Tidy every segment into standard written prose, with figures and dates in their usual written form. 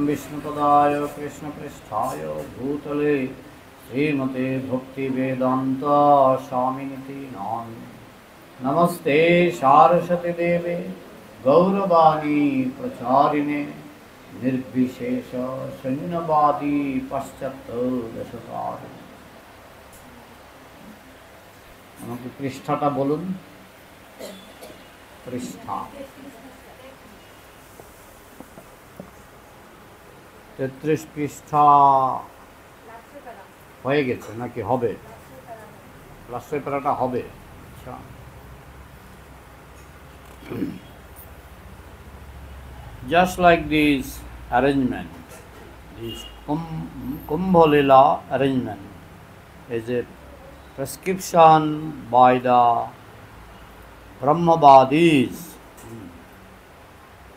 विष्णुपदाय कृष्णपृष्ठाय भूतले श्रीमते भक्तिवेदान्त स्वामिनिति नामिने। नमस्ते सारस्वती देवे गौरवाणी प्रचारिणे निर्विशेष शून्यवादी पश्चात् दशकारिणे। আমাকে পৃষ্ঠাটা বলুন। পৃষ্ঠা 33 পৃষ্ঠা হয়ে গেছে নাকি হবে? লাস্টের প্যারাটা হবে। আচ্ছা, just like this arrangement, this Kumbh Lila arrangement is a prescription by the Brahmavadis.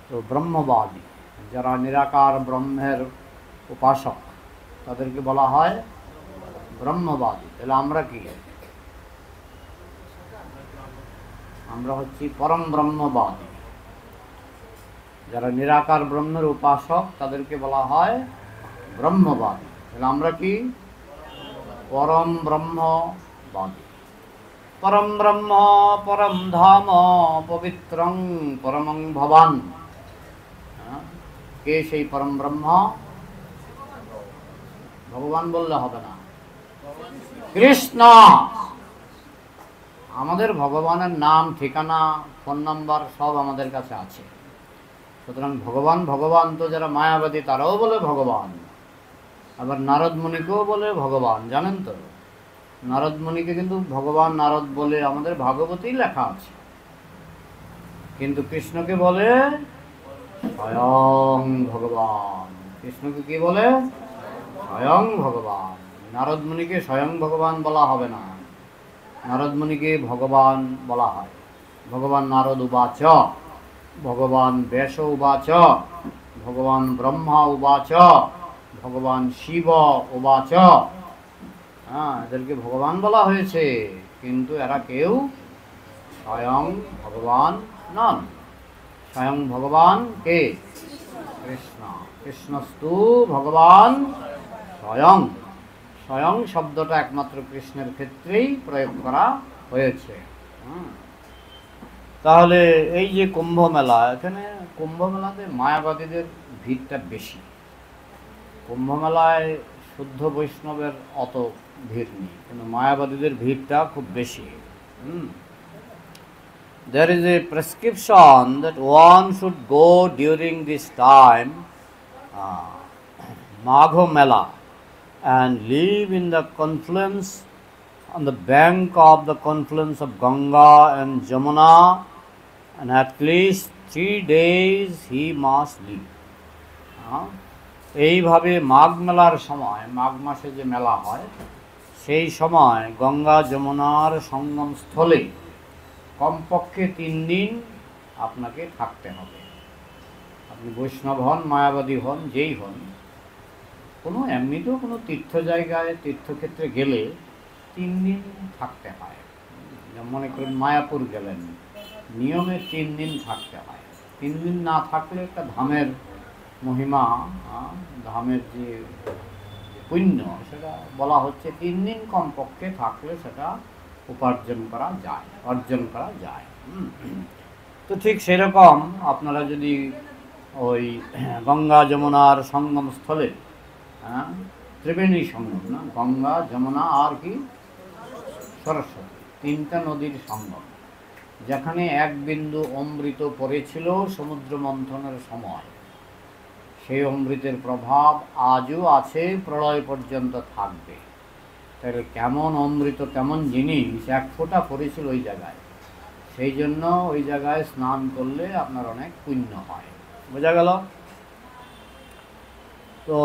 তো ব্রহ্মবাদী যারা নিরাকার ব্রহ্মের উপাসক তাদেরকে বলা হয় ব্রহ্মবাদী। তাহলে আমরা কি? আমরা হচ্ছি পরম ব্রহ্মবাদী। যারা নিরাকার ব্রহ্মের উপাসক তাদেরকে বলা হয় ব্রহ্মবাদী। তাহলে আমরা কি? পরম ব্রহ্মবাদী। পরম ব্রহ্ম পরম ধাম পবিত্রং পরমং ভবান। কে সেই পরম ব্রহ্ম? ভগবান বললে হবে না, কৃষ্ণ। আমাদের ভগবানের নাম, ঠিকানা, ফোন নাম্বার সব আমাদের কাছে আছে। সুতরাং ভগবান ভগবান তো যারা মায়াবাদী তারাও বলে ভগবান, আবার নারদ মুনিকেও বলে ভগবান। জানেন তো, নারদ মুনিকে কিন্তু ভগবান নারদ বলে আমাদের ভাগবতেই লেখা আছে। কিন্তু কৃষ্ণকে বলে স্বয়ং ভগবান। কৃষ্ণকে কি বলে? স্বয়ং ভগবান। নারদ মুনিকে স্বয়ং ভগবান বলা হবে না, নারদ মুনিকে ভগবান বলা হয়। ভগবান নারদ উবাচ, ভগবান ব্যাস উবাচ, ভগবান ব্রহ্মা উবাচ, ভগবান শিব উবাচ। এদেরকে ভগবান বলা হয়েছে, কিন্তু এরা কেউ স্বয়ং ভগবান নন। স্বয়ং ভগবান কে? কৃষ্ণ। কৃষ্ণস্তু ভগবান স্বয়ং। স্বয়ং শব্দটা একমাত্র কৃষ্ণের ক্ষেত্রেই প্রয়োগ করা হয়েছে। তাহলে এই যে কুম্ভ মেলা, এখানে কুম্ভ মেলাতে মায়াবাদীদের ভিড়টা বেশি। কুম্ভ মেলায় শুদ্ধ বৈষ্ণবের অত ভিড় নেই, কিন্তু মায়াবাদীদের ভিড়টা খুব বেশি। There is a prescription that one should go during this time, Magho Mela, and live in the confluence, on the bank of the confluence of Ganga and Jamuna, and at least 3 days he must live. এইভাবে মাঘ মেলার সময়, মাঘ মাসে যে মেলা হয় সেই সময় গঙ্গা যমুনার সঙ্গম স্থলে কমপক্ষে 3 দিন আপনাকে থাকতে হবে। আপনি বৈষ্ণব হন, মায়াবাদী হন, যেই হন, কোনো এমনিতেও কোনো তীর্থ জায়গায়, তীর্থক্ষেত্রে গেলে 3 দিন থাকতে হয়। মনে করেন মায়াপুর গেলেন, নিয়মে 3 দিন থাকতে হয়। 3 দিন না থাকলে একটা ধামের মহিমা, ধামের যে পুণ্য, সেটা বলা হচ্ছে 3 দিন কমপক্ষে থাকলে সেটা উপার্জন করা যায়, অর্জন করা যায়। তো ঠিক সেরকম আপনারা যদি ওই গঙ্গা যমুনার সঙ্গম স্থলে, ত্রিবেণী সঙ্গম না, গঙ্গা যমুনা আর কি সরস্বতী, 3টা নদীর সঙ্গম, যেখানে এক বিন্দু অমৃত পড়েছিল সমুদ্র মন্থনের সময়, সেই অমৃতের প্রভাব আজও আছে, প্রলয় পর্যন্ত থাকবে। তাহলে কেমন অমৃত, কেমন জিনিস, এক ফোঁটা পড়েছিল ওই জায়গায়, সেই জন্য ওই জায়গায় স্নান করলে আপনার অনেক পুণ্য হয়। বোঝা গেল? তো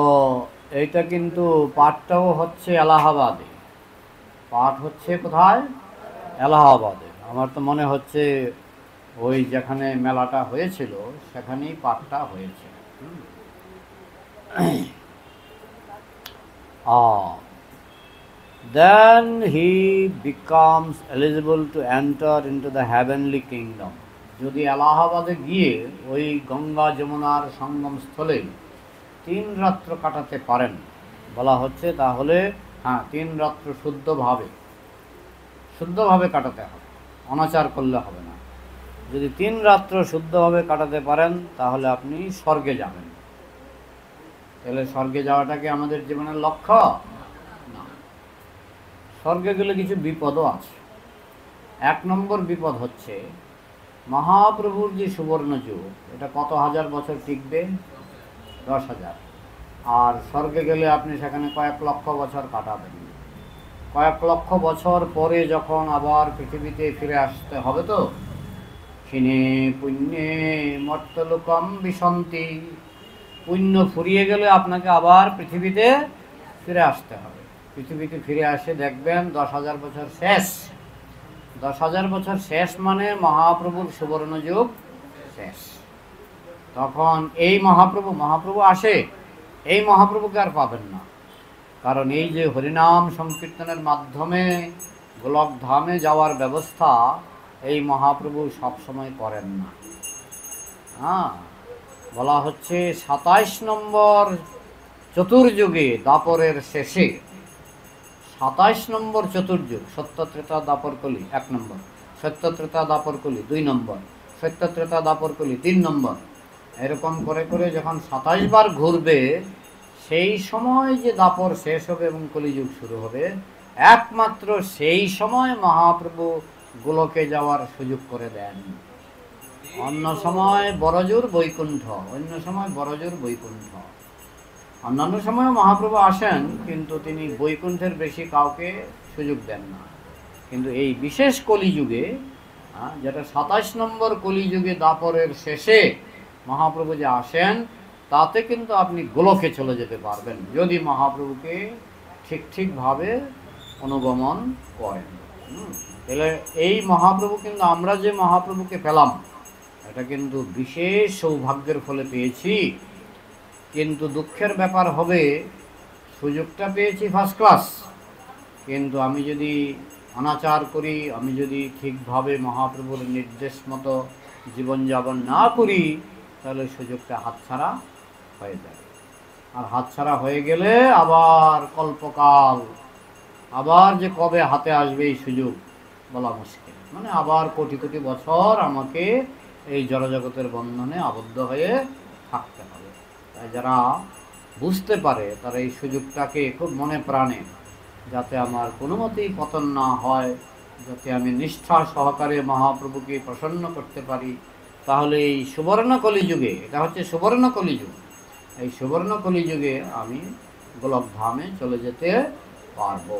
এইটা কিন্তু পাঠটাও হচ্ছে এলাহাবাদে। পাঠ হচ্ছে কোথায়? এলাহাবাদে। আমার তো মনে হচ্ছে ওই যেখানে মেলাটা হয়েছিল সেখানেই পাঠটা হয়েছে। Then he becomes eligible to enter into the heavenly kingdom. যদি এলাহাবাদে গিয়ে ওই গঙ্গা যমুনার সঙ্গম স্থলে 3 রাত্র কাটাতে পারেন বলা হচ্ছে, তাহলে হ্যাঁ 3 রাত্র শুদ্ধভাবে কাটাতে হবে, অনাচার করলে হবে না। যদি 3 রাত্র শুদ্ধভাবে কাটাতে পারেন তাহলে আপনি স্বর্গে যাবেন। তাহলে স্বর্গে যাওয়াটা কি আমাদের জীবনের লক্ষ্য? না। স্বর্গে গেলে কিছু বিপদও আছে। 1 নম্বর বিপদ হচ্ছে মহাপ্রভুর যে সুবর্ণ যুগ, এটা কত হাজার বছর টিকবে? 10,000। আর স্বর্গে গেলে আপনি সেখানে কয়েক লক্ষ বছর কাটাবেন। কয়েক লক্ষ বছর পরে যখন আবার পৃথিবীতে ফিরে আসতে হবে, তো ক্ষীণে পুণ্যে মর্তলোকম বিশন্তি, পুণ্য ফুরিয়ে গেলে আপনাকে আবার পৃথিবীতে ফিরে আসতে হবে। পৃথিবীতে ফিরে আসে দেখবেন 10,000 বছর শেষ। 10,000 বছর শেষ মানে মহাপ্রভুর সুবর্ণ যুগ শেষ। তখন এই মহাপ্রভু আসে, এই মহাপ্রভুকে আর পাবেন না। কারণ এই যে হরিনাম সংকীর্তনের মাধ্যমে গোলক ধামে যাওয়ার ব্যবস্থা এই মহাপ্রভু সবসময় করেন না। হ্যাঁ, বলা হচ্ছে 27 নম্বর চতুর্যুগে, দাপরের শেষে 27 নম্বর চতুর্যুগ, সত্য ত্রেতা দাপর কলি 1 নম্বর, সত্য ত্রেতা দাপর কলি 2 নম্বর, সত্য ত্রেতা দাপর কলি 3 নম্বর, এরকম করে করে যখন 27 বার ঘুরবে, সেই সময় যে দাপর শেষ হবে এবং কলিযুগ শুরু হবে, একমাত্র সেই সময় মহাপ্রভু গোলকে যাওয়ার সুযোগ করে দেন। অন্য সময় বড়জোর বৈকুণ্ঠ, অন্যান্য সময় মহাপ্রভু আসেন, কিন্তু তিনি বৈকুণ্ঠের বেশি কাউকে সুযোগ দেন না। কিন্তু এই বিশেষ কলিযুগে, যেটা 27 নম্বর কলিযুগে দাপরের শেষে মহাপ্রভু যে আসেন, তাতে কিন্তু আপনি গোলকে চলে যেতে পারবেন যদি মহাপ্রভুকে ঠিকভাবে অনুগমন করেন। তাহলে এই মহাপ্রভু কিন্তু, আমরা যে মহাপ্রভুকে পেলাম, এটা কিন্তু বিশেষ সৌভাগ্যের ফলে পেয়েছি। কিন্তু দুঃখের ব্যাপার হবে, সুযোগটা পেয়েছি ফার্স্ট ক্লাস, কিন্তু আমি যদি অনাচার করি, আমি যদি ঠিকভাবে মহাপ্রভুর নির্দেশ মতো জীবনযাপন না করি, তাহলে সুযোগটা হাতছাড়া হয়ে যাবে। আর হাতছাড়া হয়ে গেলে আবার কল্পকাল, আবার যে কবে হাতে আসবে এই সুযোগ বলা মুশকিল। মানে আবার কোটি কোটি বছর আমাকে এই জড়জগতের বন্ধনে আবদ্ধ হয়ে থাকতে হবে। তাই যারা বুঝতে পারে তারা এই সুযোগটাকে খুব মনে প্রাণে, যাতে আমার কোনো মতেই পতন না হয়, যাতে আমি নিষ্ঠা সহকারে মহাপ্রভুকে প্রসন্ন করতে পারি, তাহলে এই সুবর্ণ কলিযুগে, এটা হচ্ছে সুবর্ণ কলিযুগ, এই সুবর্ণ কলিযুগে আমি গোলক ধামে চলে যেতে পারবো।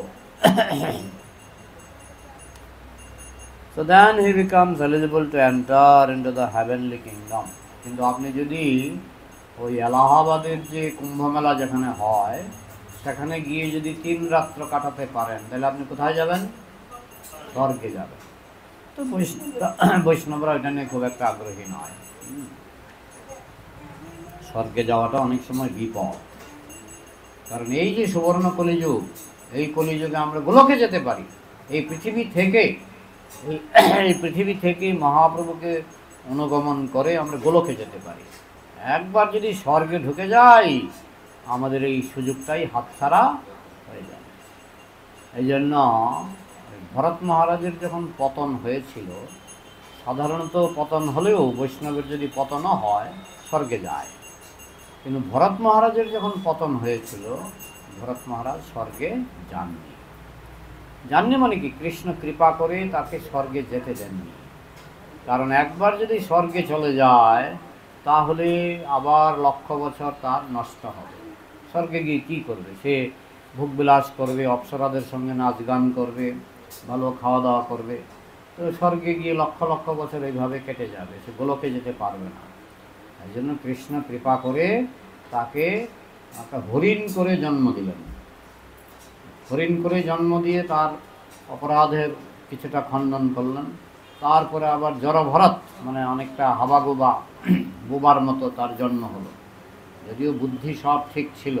So then he becomes eligible to enter into the heavenly kingdom. কিন্তু আপনি যদি ওই এলাহাবাদের যে কুম্ভ মেলা যেখানে হয়, সেখানে গিয়ে যদি 3 রাত্র কাটাতে পারেন, তাহলে আপনি কোথায় যাবেন? স্বর্গে যাবেন। তো বৈষ্ণবরা এটা নিয়ে খুব একটা আগ্রহী নয়। স্বর্গে যাওয়াটা অনেক সময় বিপদ, কারণ এই যে সুবর্ণ কলিযুগ, এই কলিযুগে আমরা গোলকে যেতে পারি। এই পৃথিবী থেকে মহাপ্রভুকে অনুগমন করে আমরা গোলকে যেতে পারি। একবার যদি স্বর্গে ঢুকে যাই, আমাদের এই সুযোগটাই হাতছাড়া হয়ে যায়। এই জন্য ভরত মহারাজের যখন পতন হয়েছিল, সাধারণত পতন হলেও বৈষ্ণবের যদি পতনও হয়, স্বর্গে যায়। কিন্তু ভরত মহারাজের যখন পতন হয়েছিল, ভরত মহারাজ স্বর্গে যাননি মানে কি, কৃষ্ণ কৃপা করে তাকে স্বর্গে যেতে দেননি। কারণ একবার যদি স্বর্গে চলে যায়, তাহলে আবার লক্ষ বছর তার নষ্ট হবে। স্বর্গে গিয়ে কী করবে? সে ভোগবিলাস করবে, অপ্সরাদের সঙ্গে নাচ গান করবে, ভালো খাওয়া দাওয়া করবে। তো স্বর্গে গিয়ে লক্ষ লক্ষ বছর এইভাবে কেটে যাবে, সে গোলকে যেতে পারবে না। এই জন্য কৃষ্ণ কৃপা করে তাকে একটা হরিণ করে জন্ম দিলেন। হরিণ করে জন্ম দিয়ে তার অপরাধের কিছুটা খণ্ডন করলেন। তারপরে আবার জড়ভরত, মানে অনেকটা হাবাগোবা বোবার মতো তার জন্ম হলো। যদিও বুদ্ধি সব ঠিক ছিল,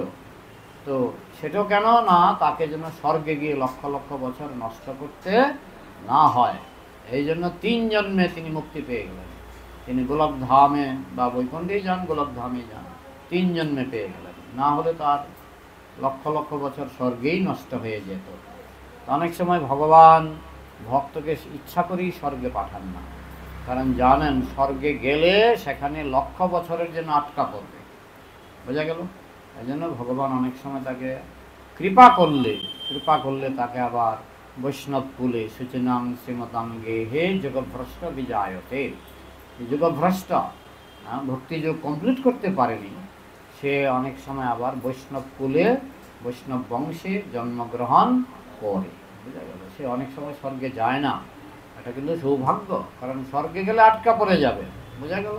তো সেটাও কেন না, তাকে যেন স্বর্গে গিয়ে লক্ষ লক্ষ বছর নষ্ট করতে না হয়, এই জন্য 3 জন্মে তিনি মুক্তি পেয়ে গেলেন। তিনি গোলক ধামে বা বৈকুণ্ঠেই যান, গোলক ধামে যান, 3 জন্মে পেয়ে গেলেন। না হলে তার লক্ষ লক্ষ বছর স্বর্গেই নষ্ট হয়ে যেত। অনেক সময় ভগবান ভক্তকে ইচ্ছা করেই স্বর্গে পাঠান না, কারণ জানেন স্বর্গে গেলে সেখানে লক্ষ বছরের জন্য আটকা পড়বে। বোঝা গেল? এই জন্য ভগবান অনেক সময় তাকে কৃপা করলে তাকে আবার বৈষ্ণব কুলে সূচনাং শ্রীমতাঙ্গে হে যোগভ্রষ্ট বিজায়তে। যোগভ্রষ্ট ভক্তিযোগ কমপ্লিট করতে পারেনি, সে অনেক সময় আবার বৈষ্ণব কুলে বৈষ্ণব বংশে জন্মগ্রহণ করে। বুঝা গেল? সে অনেক সময় স্বর্গে যায় না, এটা কিন্তু সৌভাগ্য, কারণ স্বর্গে গেলে আটকা পড়ে যাবে। বোঝা গেল?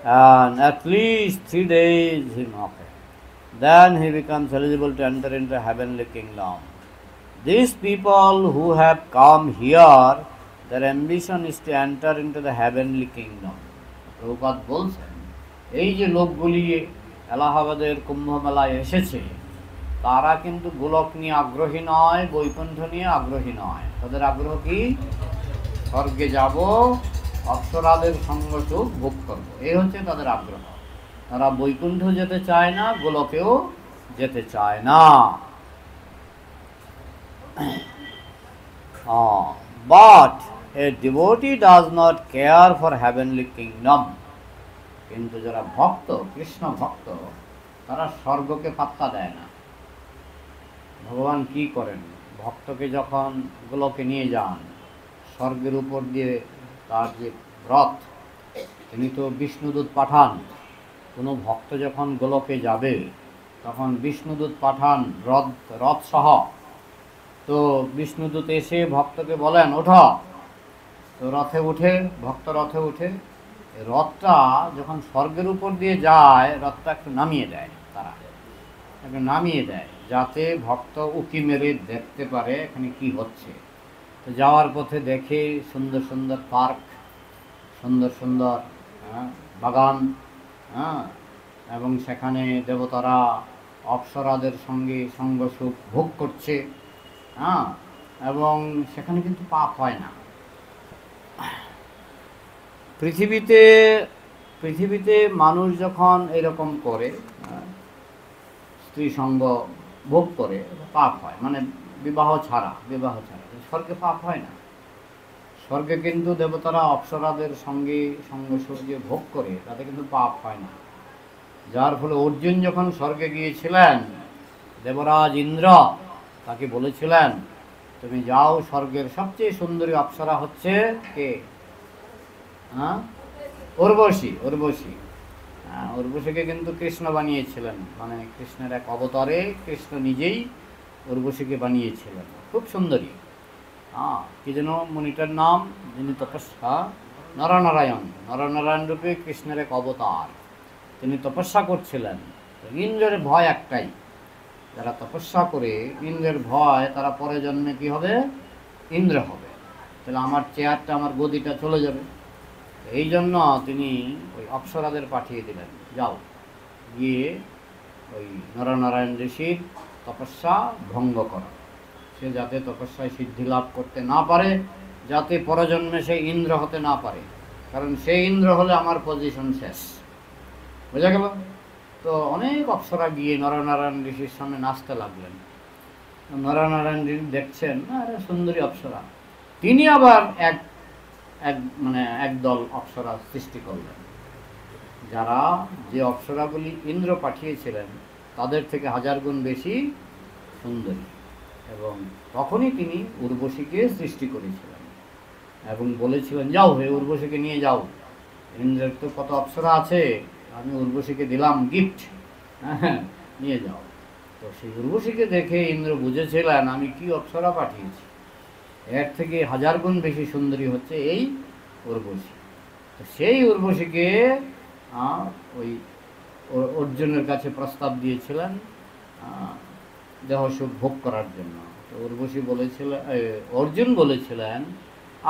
And at least 3 days he knocked. Then he becomes eligible to enter into heavenly kingdom. These people who have come here, their ambition is to enter into the heavenly kingdom. Prabhupada বলছেন, এই যে লোকগুলি এলাহাবাদের কুম্ভ মেলায় এসেছে, তারা কিন্তু গোলক নিয়ে আগ্রহী নয়, বৈকুণ্ঠ নিয়ে আগ্রহী নয়। তাদের আগ্রহ কি? স্বর্গে যাব, অপ্সরাদের সঙ্গ সুখ ভোগ করবো, এই হচ্ছে তাদের আগ্রহ। তারা বৈকুণ্ঠ যেতে চায় না, গোলকেও যেতে চায় না। But a devotee does not care for heavenly kingdom. কিন্তু যারা ভক্ত, কৃষ্ণ ভক্ত, তারা স্বর্গকে পাত্তা দেয় না। ভগবান কি করেন? ভক্তকে যখন গোলকে নিয়ে যান, স্বর্গের উপর দিয়ে তার যে রথ, তিনি তো বিষ্ণুদূত পাঠান। কোনো ভক্ত যখন গোলকে যাবে তখন বিষ্ণুদূত পাঠান রথ সহ। তো বিষ্ণুদূত এসে ভক্তকে বলেন ওঠো, তো রথে উঠে, ভক্ত রথে উঠে। রথটা যখন স্বর্গের উপর দিয়ে যায়, রথটা একটু নামিয়ে দেয়, তারা একটু নামিয়ে দেয়, যাতে ভক্ত উঁকি মেরে দেখতে পারে এখানে কি হচ্ছে। তো যাওয়ার পথে দেখে সুন্দর সুন্দর পার্ক, সুন্দর সুন্দর বাগান, এবং সেখানে দেবতারা অপ্সরাদের সঙ্গে সঙ্গ সুখ ভোগ করছে, এবং সেখানে কিন্তু পাপ হয় না। পৃথিবীতে মানুষ যখন এরকম করে, স্ত্রী সঙ্গ ভোগ করে, পাপ হয়, মানে বিবাহ ছাড়া। স্বর্গে পাপ হয় না। স্বর্গে কিন্তু দেবতারা অপ্সরাদের সঙ্গে সঙ্গ সুখ যে ভোগ করে, তাতে কিন্তু পাপ হয় না। যার ফলে অর্জুন যখন স্বর্গে গিয়েছিলেন, দেবরাজ ইন্দ্র তাকে বলেছিলেন, তুমি যাও, স্বর্গের সবচেয়ে সুন্দরী অপ্সরা হচ্ছে কে? উর্বশীকে কিন্তু কৃষ্ণ বানিয়েছিলেন, মানে কৃষ্ণের এক অবতারে কৃষ্ণ নিজেই উর্বশীকে বানিয়েছিলেন, খুব সুন্দরী। কি যেন মণিটার নাম, যিনি তপস্যা, নরনারায়ণ রূপে কৃষ্ণের এক অবতার, তিনি তপস্যা করছিলেন। ইন্দ্রের ভয় একটাই, যারা তপস্যা করে ইন্দ্রের ভয়, তারা পরে জন্মে কি হবে? ইন্দ্র হবে। তাহলে আমার চেয়ারটা, আমার গদিটা চলে যাবে। এই জন্য তিনি ওই অপ্সরাদের পাঠিয়ে দিলেন, যাও গিয়ে ওই নরনারায়ণ ঋষির তপস্যা ভঙ্গ করো, সে যাতে তপস্যায় সিদ্ধি লাভ করতে না পারে, যাতে পরজন্মে সে ইন্দ্র হতে না পারে, কারণ সেই ইন্দ্র হলে আমার পজিশন শেষ। বোঝা গেল? তো অনেক অপ্সরা গিয়ে নরনারায়ণ ঋষির সামনে নাচতে লাগলেন। নরনারায়ণ ঋষি দেখছেন, আরে সুন্দরী অপ্সরা। তিনি আবার একদল অপ্সরা সৃষ্টি করলেন, যারা যে অপ্সরাগুলি ইন্দ্র পাঠিয়েছিলেন তাদের থেকে 1000 গুণ বেশি সুন্দরী। এবং তখনই তিনি উর্বশীকে সৃষ্টি করেছিলেন এবং বলেছিলেন, যাও হে উর্বশীকে নিয়ে যাও, ইন্দ্রের তো কত অপ্সরা আছে, আমি উর্বশীকে দিলাম গিফট, নিয়ে যাও। তো সেই উর্বশীকে দেখে ইন্দ্র বুঝেছিলেন, আমি কি অপ্সরা পাঠিয়েছি, এর থেকে 1000 গুণ বেশি সুন্দরী হচ্ছে এই উর্বশী। তো সেই উর্বশীকে ওই অর্জুনের কাছে প্রস্তাব দিয়েছিলেন দেহসুখ ভোগ করার জন্য। তো উর্বশী বলেছিলেন, অর্জুন বলেছিলেন,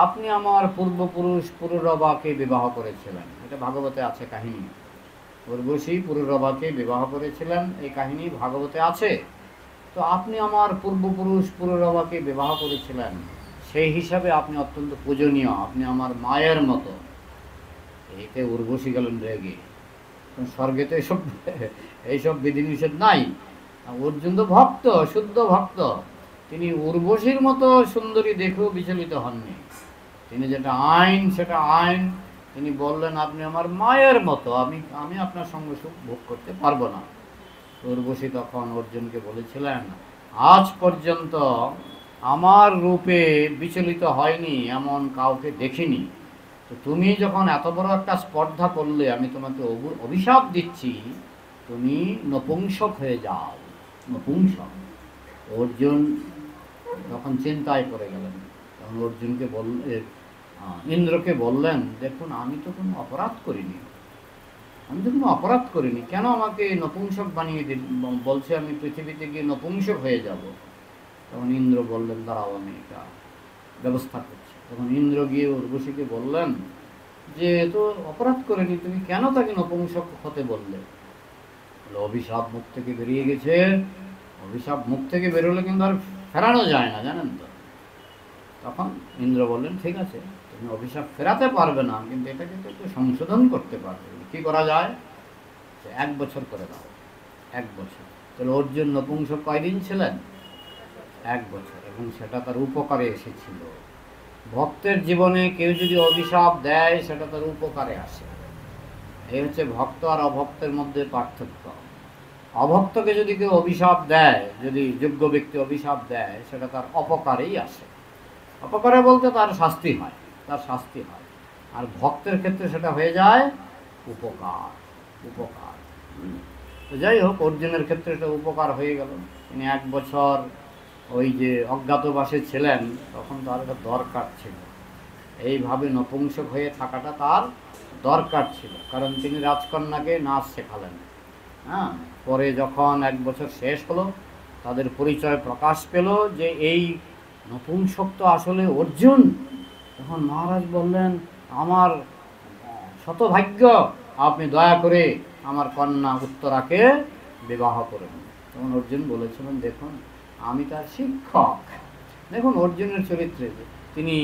আপনি আমার পূর্বপুরুষ পুরুরবাকে বিবাহ করেছিলেন। এটা ভাগবতে আছে কাহিনী। উর্বশী পুরুরবাকে বিবাহ করেছিলেন, এই কাহিনী ভাগবতে আছে। তো আপনি আমার পূর্বপুরুষ পুরুরবাকে বিবাহ করেছিলেন, সেই হিসাবে আপনি অত্যন্ত পূজনীয়, আপনি আমার মায়ের মতো। এতে উর্বশী গেলেন রেগে, স্বর্গে তো এইসব বিধিনিষেধ নাই। অর্জুন তো ভক্ত, শুদ্ধ ভক্ত, তিনি উর্বশীর মতো সুন্দরী দেখেও বিচলিত হননি। তিনি যেটা আইন সেটা আইন। তিনি বললেন আপনি আমার মায়ের মতো, আমি আপনার সঙ্গে সুখ ভোগ করতে পারবো না। উর্বশী তখন অর্জুনকে বলেছিলেন, আজ পর্যন্ত আমার রূপে বিচলিত হয়নি এমন কাউকে দেখিনি। তো তুমি যখন এত বড় একটা স্পর্ধা করলে, আমি তোমাকে অভিশাপ দিচ্ছি, তুমি নপুংসক হয়ে যাও। নপুংসক। অর্জুন তখন চিন্তায় পড়ে গেলেন। তখন অর্জুনকে ইন্দ্রকে বললেন, দেখুন আমি তো কোনো অপরাধ করিনি, কেন আমাকে নপুংসক বানিয়ে বলছে, আমি পৃথিবীতে গিয়ে নপুংসক হয়ে যাব। তখন ইন্দ্র বললেন, দাঁড়াও আমি এটা ব্যবস্থা করছি। তখন ইন্দ্র গিয়ে উর্বশীকে বললেন যে তো অপরাধ করেনি, তুমি কেন তাকে নপুংসক হতে বললে? অভিশাপ মুখ থেকে বেরিয়ে গেছে। অভিশাপ মুখ থেকে বেরোলে কিন্তু আর ফেরানো যায় না, জানেন তো। তখন ইন্দ্র বললেন, ঠিক আছে, তুমি অভিশাপ ফেরাতে পারবে না, কিন্তু এটা কিন্তু একটু সংশোধন করতে পারবে। কি করা যায়? 1 বছর করে দাও। 1 বছর। তাহলে অর্জুন নপুংসক কয়দিন ছিলেন? 1 বছর। এবং সেটা তার উপকারে এসেছিল। ভক্তের জীবনে কেউ যদি অভিশাপ দেয়, সেটা তার উপকারে আসে। এই হচ্ছে ভক্ত আর অভক্তের মধ্যে পার্থক্য। অভক্তকে যদি কেউ অভিশাপ দেয়, যদি যোগ্য ব্যক্তি অভিশাপ দেয়, সেটা তার অপকারেই আসে। অপকারে বলতে তার শাস্তি হয়, আর ভক্তের ক্ষেত্রে সেটা হয়ে যায় উপকার। তো যাই হোক, অর্জুনের ক্ষেত্রে এটা উপকার হয়ে গেল। তিনি 1 বছর ওই যে অজ্ঞাতবাসে ছিলেন, তখন তার এটা দরকার ছিল। এইভাবে নপুংসক হয়ে থাকাটা তার দরকার ছিল, কারণ তিনি রাজকন্যাকে নাচ শেখালেন। হ্যাঁ, পরে যখন 1 বছর শেষ হলো, তাদের পরিচয় প্রকাশ পেল যে এই নপুংসক তো আসলে অর্জুন। তখন মহারাজ বললেন, আমার শতভাগ্য, আপনি দয়া করে আমার কন্যা উত্তরাকে বিবাহ করেন। তখন অর্জুন বলেছিলেন, দেখুন আমি তার শিক্ষক। দেখুন অর্জুনের চরিত্রে তিনি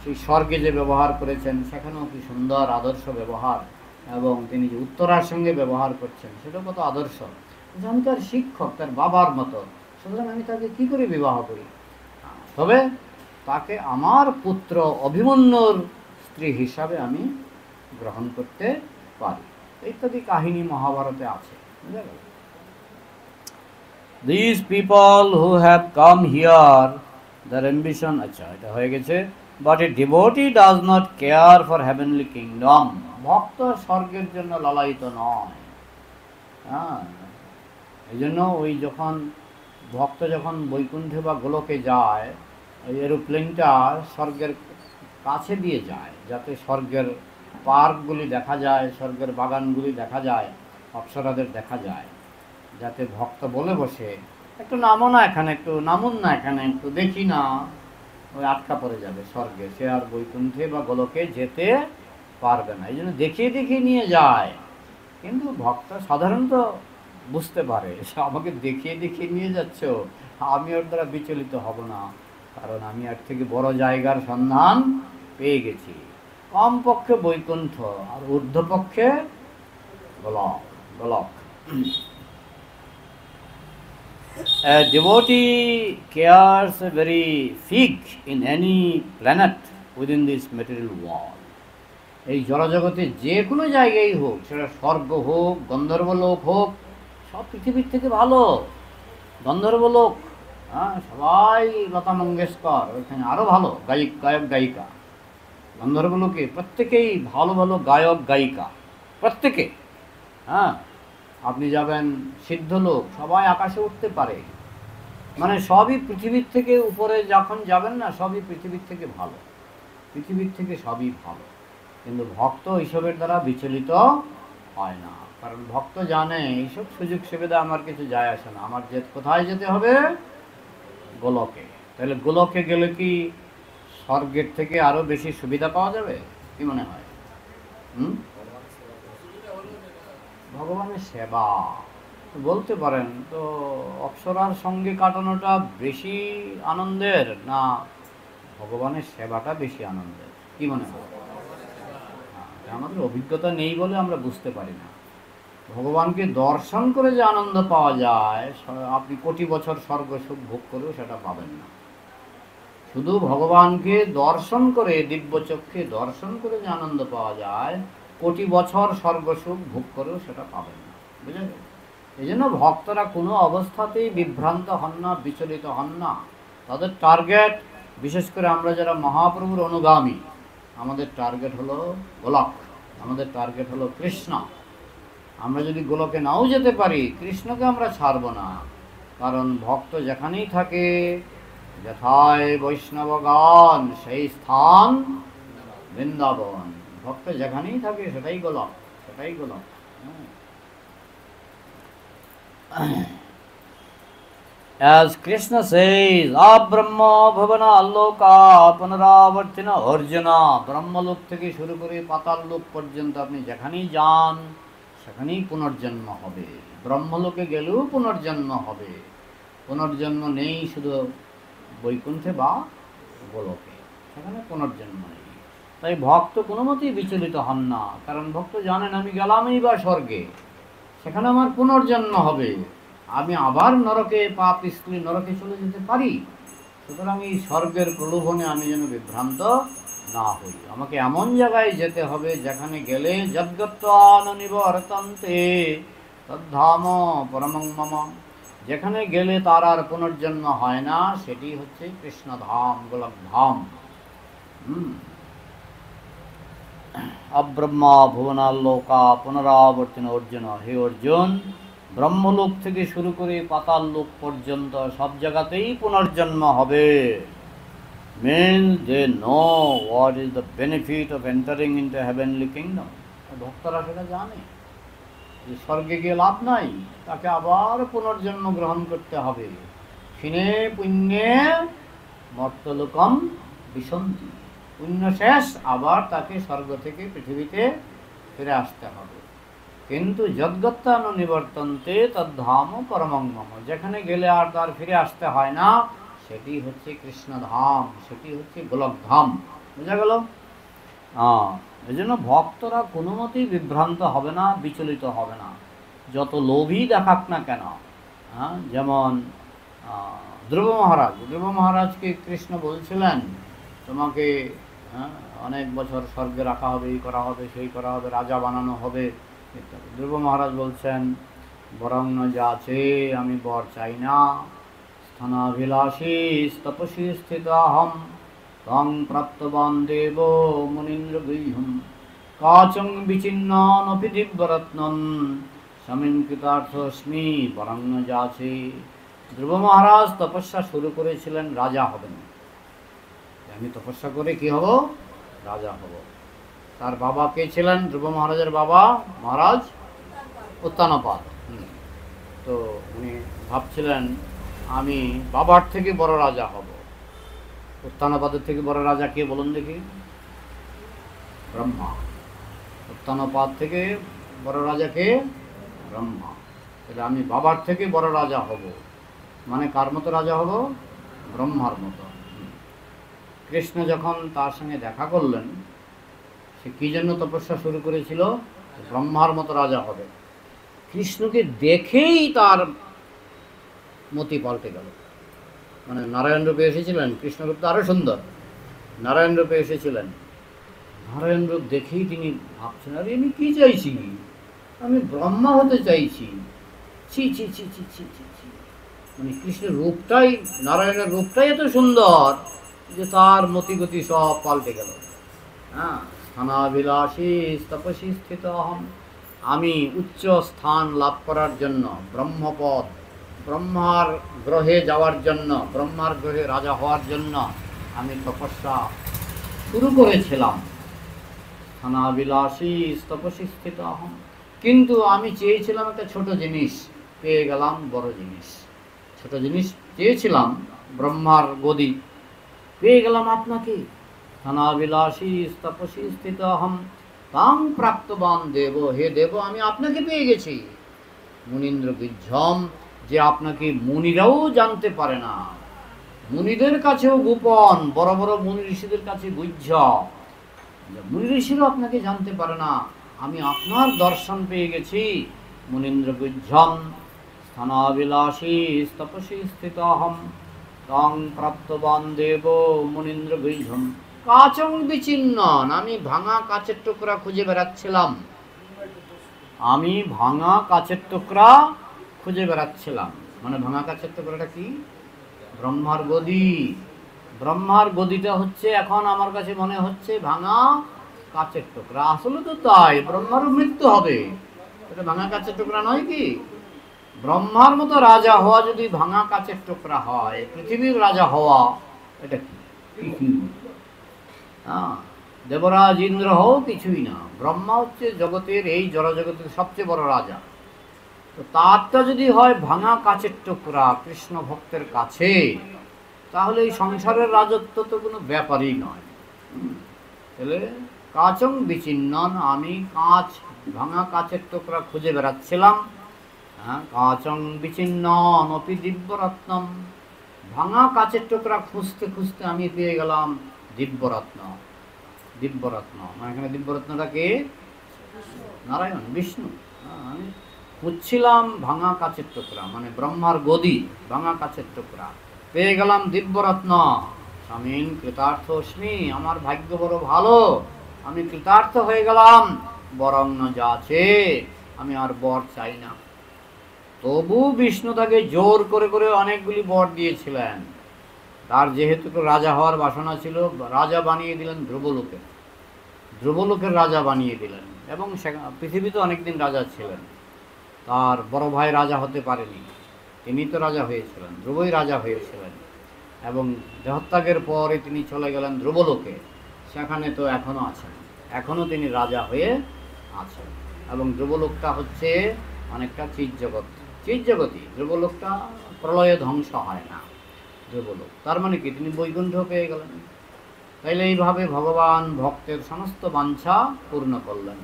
সেই স্বর্গে যে ব্যবহার করেছেন, সেখানেও কি সুন্দর আদর্শ ব্যবহার, এবং তিনি যে উত্তরার সঙ্গে ব্যবহার করছেন, সেটা কত আদর্শ। আমি তার শিক্ষক, তার বাবার মতো, সুতরাং আমি তাকে কি করে বিবাহ করি? তবে তাকে আমার পুত্র অভিমন্যুর স্ত্রী হিসাবে আমি গ্রহণ করতে পারি। ইত্যাদি কাহিনী মহাভারতে আছে। These people who have come here, their ambition, আচ্ছা এটা হয়ে গেছে। But a devotee does not care for heavenly kingdom. ভক্ত স্বর্গের জন্য লালায়িত নয়। হ্যাঁ, এই জন্য ওই ভক্ত যখন বৈকুণ্ঠে বা গোলকে যায়, ওই এরোপ্লেনটা স্বর্গের কাছে দিয়ে যায়, যাতে স্বর্গের পার্কগুলি দেখা যায়, স্বর্গের বাগানগুলি দেখা যায়, অপ্সরাদের দেখা যায়। যাতে ভক্ত বলে বসে, একটু নামো না এখানে, একটু নামুন না এখানে, একটু দেখি না, ওই আটকা পড়ে যাবে স্বর্গে, সে আর বৈকুণ্ঠে বা গোলকে যেতে পারবে না। এই জন্য দেখিয়ে দেখিয়ে নিয়ে যায়। কিন্তু ভক্ত সাধারণত বুঝতে পারে, আমাকে দেখিয়ে দেখিয়ে নিয়ে যাচ্ছ, আমি ওর দ্বারা বিচলিত হব না, কারণ আমি এর থেকে বড় জায়গার সন্ধান পেয়ে গেছি। কমপক্ষে বৈকুণ্ঠ, আর ঊর্ধ্বপক্ষে গোলক। A devotee cares a very fig in any planet within this material world. এই জড়জগতে যে কোনো জায়গায় হোক, সেটা স্বর্গ হোক, গন্ধর্বলোক হোক, সব পৃথিবীর থেকে ভালো। গন্ধর্বলোক, হ্যাঁ, সবাই লতা মঙ্গেশকর, ওইখানে আরও ভালো গায়ক গায়িকা। গন্ধর্বলোকে প্রত্যেকেই ভালো ভালো গায়ক গায়িকা, প্রত্যেকে। হ্যাঁ, আপনি যাবেন সিদ্ধলোক, সবাই আকাশে উঠতে পারে, মানে সবই পৃথিবীর থেকে উপরে যখন যাবেন না, সবই পৃথিবীর থেকে ভালো, পৃথিবীর থেকে সবই ভালো। কিন্তু ভক্ত এইসবের দ্বারা বিচলিত হয় না, কারণ ভক্ত জানে এইসব সুযোগ সুবিধা আমার কিছু যায় আসে না, আমার কোথায় যেতে হবে? গোলকে। তাহলে গোলকে গেলে কি স্বর্গের থেকে আরো বেশি সুবিধা পাওয়া যাবে? কি মনে হয়? ভগবানের সেবা বলতে পারেন তো, অপ্সরার সঙ্গে কাটানোটা বেশি আনন্দের, না ভগবানের সেবাটা বেশি আনন্দের? কি মনে হয়? আমাদের অভিজ্ঞতা নেই বলে আমরা বুঝতে পারি না। ভগবানকে দর্শন করে যে আনন্দ পাওয়া যায়, আপনি কোটি বছর স্বর্গ সুখ ভোগ করেও সেটা পাবেন না। শুধু ভগবানকে দর্শন করে, দিব্য চক্ষে দর্শন করে যে আনন্দ পাওয়া যায়, কোটি বছর স্বর্গ সুখ ভোগ করেও সেটা পাবেন না। বুঝলেন? এই জন্য ভক্তরা কোনো অবস্থাতেই বিভ্রান্ত হন না, বিচলিত হন না। তাদের টার্গেট, বিশেষ করে আমরা যারা মহাপ্রভুর অনুগামী, আমাদের টার্গেট হলো গোলক, আমাদের টার্গেট হলো কৃষ্ণ। আমরা যদি গোলকে নাও যেতে পারি, কৃষ্ণকে আমরা ছাড়ব না। কারণ ভক্ত যেখানেই থাকে, যথায় বৈষ্ণবগণ সেই স্থান বৃন্দাবন। ভক্ত যেখানেই থাকে সেটাই গোলক, সেটাই গোলক। As Krishna says, Abrahma bhavana alloka punaravartina Arjuna, Brahmaloka থেকে শুরু করে পাতাল লোক পর্যন্ত আপনি যেখানেই যান সেখানেই পুনর্জন্ম হবে। ব্রহ্মলোকে গেলেও পুনর্জন্ম হবে। পুনর্জন্ম নেই শুধু বৈকুণ্ঠে বা গোলকে, সেখানে পুনর্জন্ম নেই। তাই ভক্ত কোনো মতেই বিচলিত হন না, কারণ ভক্ত জানেন আমি গেলামই বা স্বর্গে, সেখানে আমার পুনর্জন্ম হবে, আমি আবার নরকে পাপ স্ত্রী নরকে চলে যেতে পারি। সুতরাং এই স্বর্গের প্রলোভনে আমি যেন বিভ্রান্ত না হই। আমাকে এমন জায়গায় যেতে হবে যেখানে গেলে যদ্গত্বানিবর্তন্তে তদ্ধাম পরমং মম, যেখানে গেলে তার আর পুনর্জন্ম হয় না, সেটি হচ্ছে কৃষ্ণধাম, গোলকধাম। অব্রহ্মা ভুবনাল্লোকা পুনরাবর্তিন অর্জুন, হে অর্জুন, ব্রহ্মলোক থেকে শুরু করে পাতাল লোক পর্যন্ত সব জায়গাতেই পুনর্জন্ম হবে। Means they know what is the benefit of entering into heavenly kingdom. ভক্তরা সেটা জানে যে স্বর্গে গিয়ে লাভ নাই, তাকে আবার পুনর্জন্ম গ্রহণ করতে হবে। ক্ষীণে পুণ্যে মর্তলোকম বিশন্তি, পুণ্য শেষ, আবার তাকে স্বর্গ থেকে পৃথিবীতে ফিরে আসতে হবে। কিন্তু যদ্গত্যান নিবর্তন্তে তদ্ধাম পরমং মম, যেখানে গেলে আর তার ফিরে আসতে হয় না, সেটি হচ্ছে কৃষ্ণধাম, সেটি হচ্ছে গোলকধাম। বুঝা গেল? এই জন্য ভক্তরা কোনো মতেই বিভ্রান্ত হবে না, বিচলিত হবে না, যত লোভই দেখাক না কেন। যেমন ধ্রুব মহারাজকে কৃষ্ণ বলছিলেন, তোমাকে অনেক বছর স্বর্গে রাখা হবে, এই করা হবে, সেই করা হবে, রাজা বানানো হবে ইত্যাদি। ধ্রুব মহারাজ বলছেন, বরং যা আছে আমি বর চাই না, স্থানাভিলাষী তপসী স্থিতাহম তং প্রাপ্তবান দেব মুনীন্দ্র গৃহম কাচং বিচিন্নপি দিব্যরত্নম স্বামীন কৃতার্থস্মি, বরং যা আছে। ধ্রুব মহারাজ তপস্যা শুরু করেছিলেন, রাজা হবেন। আমি তপস্যা করে কি হব? রাজা হব। তার বাবা কে ছিলেন? ধ্রুব মহারাজের বাবা মহারাজ উত্তানপাদ। তো উনি ভাবছিলেন আমি বাবার থেকে বড় রাজা হব। উত্তানপাদের থেকে বড় রাজা কে বলুন দেখি? ব্রহ্মা। উত্তানপাদ থেকে বড় রাজা কে? ব্রহ্মা। তাহলে আমি বাবার থেকে বড় রাজা হব, মানে কার মতো রাজা হব? ব্রহ্মার মতো। কৃষ্ণ যখন তার সঙ্গে দেখা করলেন, সে কি জন্য তপস্যা শুরু করেছিল? ব্রহ্মার মতো রাজা হবে। কৃষ্ণকে দেখেই তার মতি পাল্টে গেল। মানে নারায়ণ রূপে এসেছিলেন, কৃষ্ণরূপ তো আরো সুন্দর, নারায়ণ রূপে এসেছিলেন। নারায়ণ রূপ দেখেই তিনি ভাবছেন, আরে আমি কি চাইছি? আমি ব্রহ্মা হতে চাইছি। ছি ছি ছি ছি ছি ছি ছি। মানে কৃষ্ণের রূপটাই, নারায়ণের রূপটাই এত সুন্দর যে তার মতিগতি সব পাল্টে গেল। স্থানাভিলাষী তপসী স্থিত অহম, আমি উচ্চ স্থান লাভ করার জন্য, ব্রহ্মপদ, ব্রহ্মার গ্রহে যাওয়ার জন্য, ব্রহ্মার গ্রহে রাজা হওয়ার জন্য আমি তপস্যা শুরু করেছিলাম। স্থানাভিলাষী তপসী স্থিত অহম, কিন্তু আমি চেয়েছিলাম একটা ছোট জিনিস, পেয়ে গেলাম বড় জিনিস। ছোট জিনিস চেয়েছিলাম, ব্রহ্মার গদি, পেয়ে গেলাম আপনাকে। স্থানাভিলাষী তপসী স্থিত অহম তাং প্রাপ্তবান দেব, হে দেব আমি আপনাকে পেয়ে গেছি। মুনীন্দ্র গৃহ্যম, যে আপনাকে মুনিরাও জানতে পারে না, মুনিদের কাছেও গোপন, বড় বড় মুনি ঋষিদের কাছে গুহ্য, মুনি ঋষিরাও আপনাকে জানতে পারে না। আমি আপনার দর্শন পেয়ে গেছি, মুনীন্দ্রগুহ্যম স্থানাবিলাসী তপসী স্থিতহম তং প্রাপ্তবান দেব মুনীন্দ্রগুহ্যম। কাচং বিচিন্নন, আমি ভাঙা কাচের টুকরা খুঁজে বেড়াচ্ছিলাম। আমি ভাঙা কাচের টুকরা খুঁজে বেড়াচ্ছিলাম। মানে ভাঙা কাচের টুকরাটা কি? ব্রহ্মার গদি। ব্রহ্মার গদিটা হচ্ছে এখন আমার কাছে মনে হচ্ছে ভাঙা কাচের টুকরা। আসলে তো তাই, ব্রহ্মারও মৃত্যু হবে, এটা ভাঙা কাচের টুকরা নয় কি? ব্রহ্মার মতো রাজা হওয়া যদি ভাঙা কাচের টুকরা হয়, পৃথিবীর রাজা হওয়া এটা কি? দেবরাজ ইন্দ্র হও কিছুই না। ব্রহ্মা হচ্ছে জগতের, এই জড়জগতের সবচেয়ে বড় রাজা। তো তারটা যদি হয় ভাঙা কাচের টুকরা কৃষ্ণ ভক্তের কাছে, তাহলে এই সংসারের রাজত্ব তো কোনো ব্যাপারই নয়। তাহলে কাচং বিচিন্নন, আমি কাঁচ, ভাঙা কাচের টুকরা খুঁজে বেড়াচ্ছিলাম। কাচং বিচিন্নন অপি দিব্যরত্নম, ভাঙা কাচের টুকরা খুঁজতে খুঁজতে আমি পেয়ে গেলাম দিব্যরত্ন। দিব্যরত্ন মানে এখানে দিব্যরত্নটা কে? নারায়ণ, বিষ্ণু। আমি খুঁজছিলাম ভাঙা কাচের টুকরা, মানে ব্রহ্মার গদি, ভাঙা কাচের টুকরা পেয়ে গেলাম দিব্যরত্ন। স্বামীন কৃতার্থস্মি, আমার ভাগ্য বড় ভালো, আমি কৃতার্থ হয়ে গেলাম। বরং না যাচ্ছে, আমি আর বর চাই না। তবু বিষ্ণু তাকে জোর করে করে অনেকগুলি বর দিয়েছিলেন। তার যেহেতু রাজা হওয়ার বাসনা ছিল, রাজা বানিয়ে দিলেন ধ্রুবলোকের। ধ্রুবলোকের রাজা বানিয়ে দিলেন, এবং পৃথিবীতে অনেকদিন রাজা ছিলেন। তার বড় ভাই রাজা হতে পারেনি, তিনি তো রাজা হয়েছিলেন, ধ্রুবই রাজা হয়েছিলেন। এবং দেহত্যাগের পরে তিনি চলে গেলেন ধ্রুবলোকে, সেখানে তো এখনও আছেন, এখনও তিনি রাজা হয়ে আছেন। এবং ধ্রুবলোকটা হচ্ছে অনেকটা চিৎজগৎ, চিৎজগতী। ধ্রুবলোকটা প্রলয়ে ধ্বংস হয় না ধ্রুবলোক। তার মানে কি? তিনি বৈকুণ্ঠ পেয়ে গেলেন। তাইলে এইভাবে ভগবান ভক্তের সমস্ত বাঞ্ছা পূর্ণ করলেন।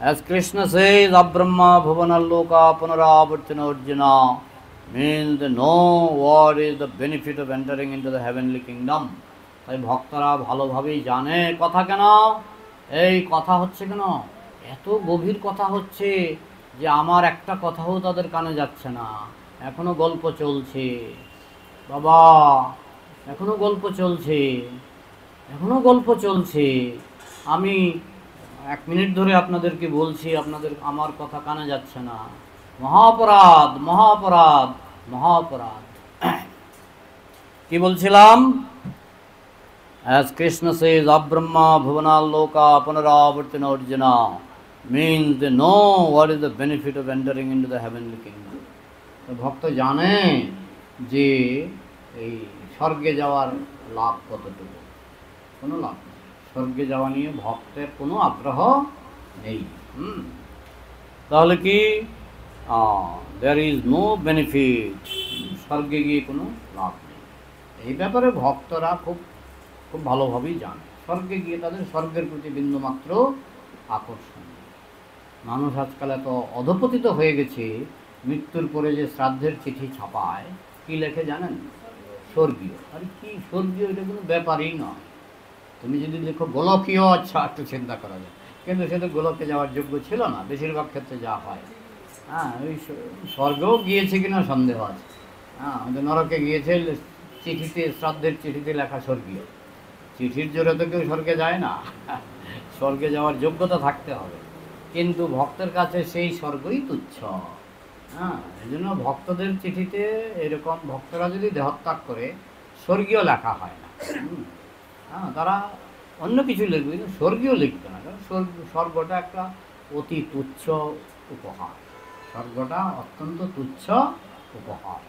As Krishna says, Abrahma Bhuvanaloka Punaravartana Arjuna, means they know what is the benefit of entering into the heavenly kingdom. তাই ভক্তরা ভালোভাবেই জানে। কথা কেন? এই কথা হচ্ছে কেন? এত গভীর কথা হচ্ছে যে আমার একটা কথাও তাদের কানে যাচ্ছে না। এখনো গল্প চলছে বাবা, এখনো গল্প চলছে, এখনো গল্প চলছে। আমি 1 মিনিট ধরে আপনাদেরকে বলছি, আপনাদের আমার কথা কানে যাচ্ছে না। মহাপরাধ, মহাপরাধ, মহাপরাধ। কি বলছিলাম? As Krishna says, Abrahma Bhuvanaloka Punaravartana Arjuna, means they know what is the benefit of entering into the heavenly kingdom. তো ভক্ত জানে যে এই স্বর্গে যাওয়ার লাভ কতটুকু। কোনো লাভ নেই, স্বর্গে যাওয়া নিয়ে ভক্তের কোনো আগ্রহ নেই। তাহলে কি? দেয়ার ইজ নো বেনিফিট, স্বর্গে গিয়ে কোনো লাভ নেই। এই ব্যাপারে ভক্তরা খুব খুব ভালোভাবেই জানে। স্বর্গে গিয়ে তাদের স্বর্গের প্রতি বিন্দুমাত্র আকর্ষণ। মানুষ আজকাল এত অধপতিত হয়ে গেছে, মৃত্যুর পরে যে শ্রাদ্ধের চিঠি ছাপায়, কি লেখে জানেন? স্বর্গীয়। আরে কি স্বর্গীয়? এটা কোনো ব্যাপারই নয়। তুমি যদি লেখো গোলকীয়, আচ্ছা একটু চিন্তা করা যায়, কিন্তু সে তো গোলকে যাওয়ার যোগ্য ছিল না বেশিরভাগ ক্ষেত্রে যা হয়। ওই স্বর্গেও গিয়েছে কিনা সন্দেহ আছে। নরকে গিয়েছে, চিঠিতে, শ্রাদ্ধের চিঠিতে লেখা স্বর্গীয়। চিঠির জোরে তো কেউ স্বর্গে যায় না, স্বর্গে যাওয়ার যোগ্যতা থাকতে হবে। কিন্তু ভক্তের কাছে সেই স্বর্গই তুচ্ছ। এই জন্য ভক্তদের চিঠিতে এরকম, ভক্তরা যদি দেহত্যাগ করে স্বর্গীয় লেখা হয় না। তারা অন্য কিছু লিখবে, কিন্তু স্বর্গীয় লিখবে না, কারণ স্বর্গটা একটা অতি তুচ্ছ উপহার। স্বর্গটা অত্যন্ত তুচ্ছ উপহার।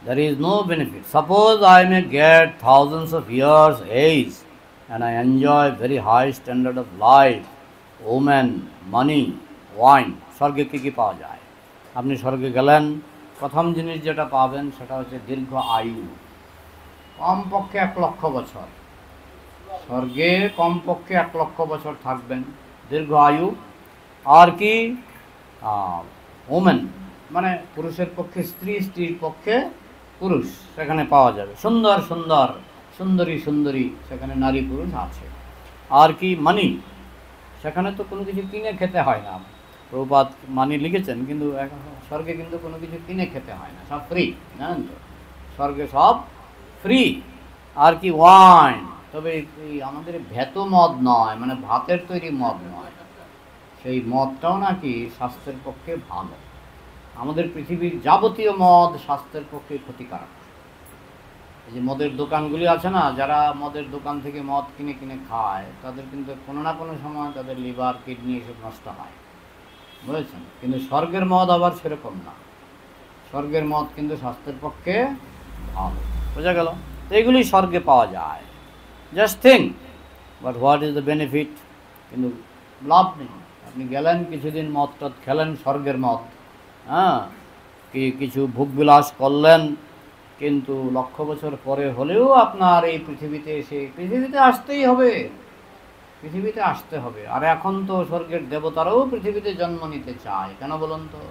There is no benefit. Suppose I may get thousands of years age and I enjoy very high standard of life, women, money, wine. স্বর্গে কী পাওয়া যায়? আপনি স্বর্গে গেলেন, প্রথম জিনিস যেটা পাবেন সেটা হচ্ছে দীর্ঘ আয়ু। কমপক্ষে 1 লক্ষ বছর স্বর্গে, কমপক্ষে 1 লক্ষ বছর থাকবেন, দীর্ঘ আয়ু। আর কি? ওমেন মানে পুরুষের পক্ষে স্ত্রী, স্ত্রীর পক্ষে পুরুষ সেখানে পাওয়া যাবে। সুন্দর সুন্দর, সুন্দরী সুন্দরী সেখানে নারী পুরুষ আছে। আর কি? মানি, সেখানে তো কোনো কিছু কিনে খেতে হয় না। প্রভুপাদ মানি লিখেছেন, কিন্তু স্বর্গে কিন্তু কোনো কিছু কিনে খেতে হয় না, সব ফ্রি, জানেন তো, স্বর্গে সব ফ্রি। আর কি ওয়াইন, তবে এই আমাদের ভেতো মদ নয়, মানে ভাতের তৈরি মদ নয়, সেই মদটাও নাকি স্বাস্থ্যের পক্ষে ভালো। আমাদের পৃথিবীর যাবতীয় মদ স্বাস্থ্যের পক্ষে ক্ষতিকারক। এই যে মদের দোকানগুলি আছে না, যারা মদের দোকান থেকে মদ কিনে কিনে খায়, তাদের কিন্তু কোনো না কোনো সময় তাদের লিভার, কিডনি এসব নষ্ট হয়, বুঝেছেন। কিন্তু স্বর্গের মদ আবার সেরকম না, স্বর্গের মদ কিন্তু স্বাস্থ্যের পক্ষে ভালো, বোঝা গেল। তো এগুলি স্বর্গে পাওয়া যায়, just think, but what is the benefit? কিন্তু লাভ নেই। আপনি গেলেন কিছুদিন মদ টদ খেলেন, স্বর্গের মদ, হ্যাঁ, কিছু ভোগবিলাস করলেন, কিন্তু লক্ষ বছর পরে হলেও আপনার এই পৃথিবীতে এসে, পৃথিবীতে আসতেই হবে, পৃথিবীতে আসতে হবে। আর এখন তো স্বর্গের দেবতারাও পৃথিবীতে জন্ম নিতে চায়, কেন বলুন তো?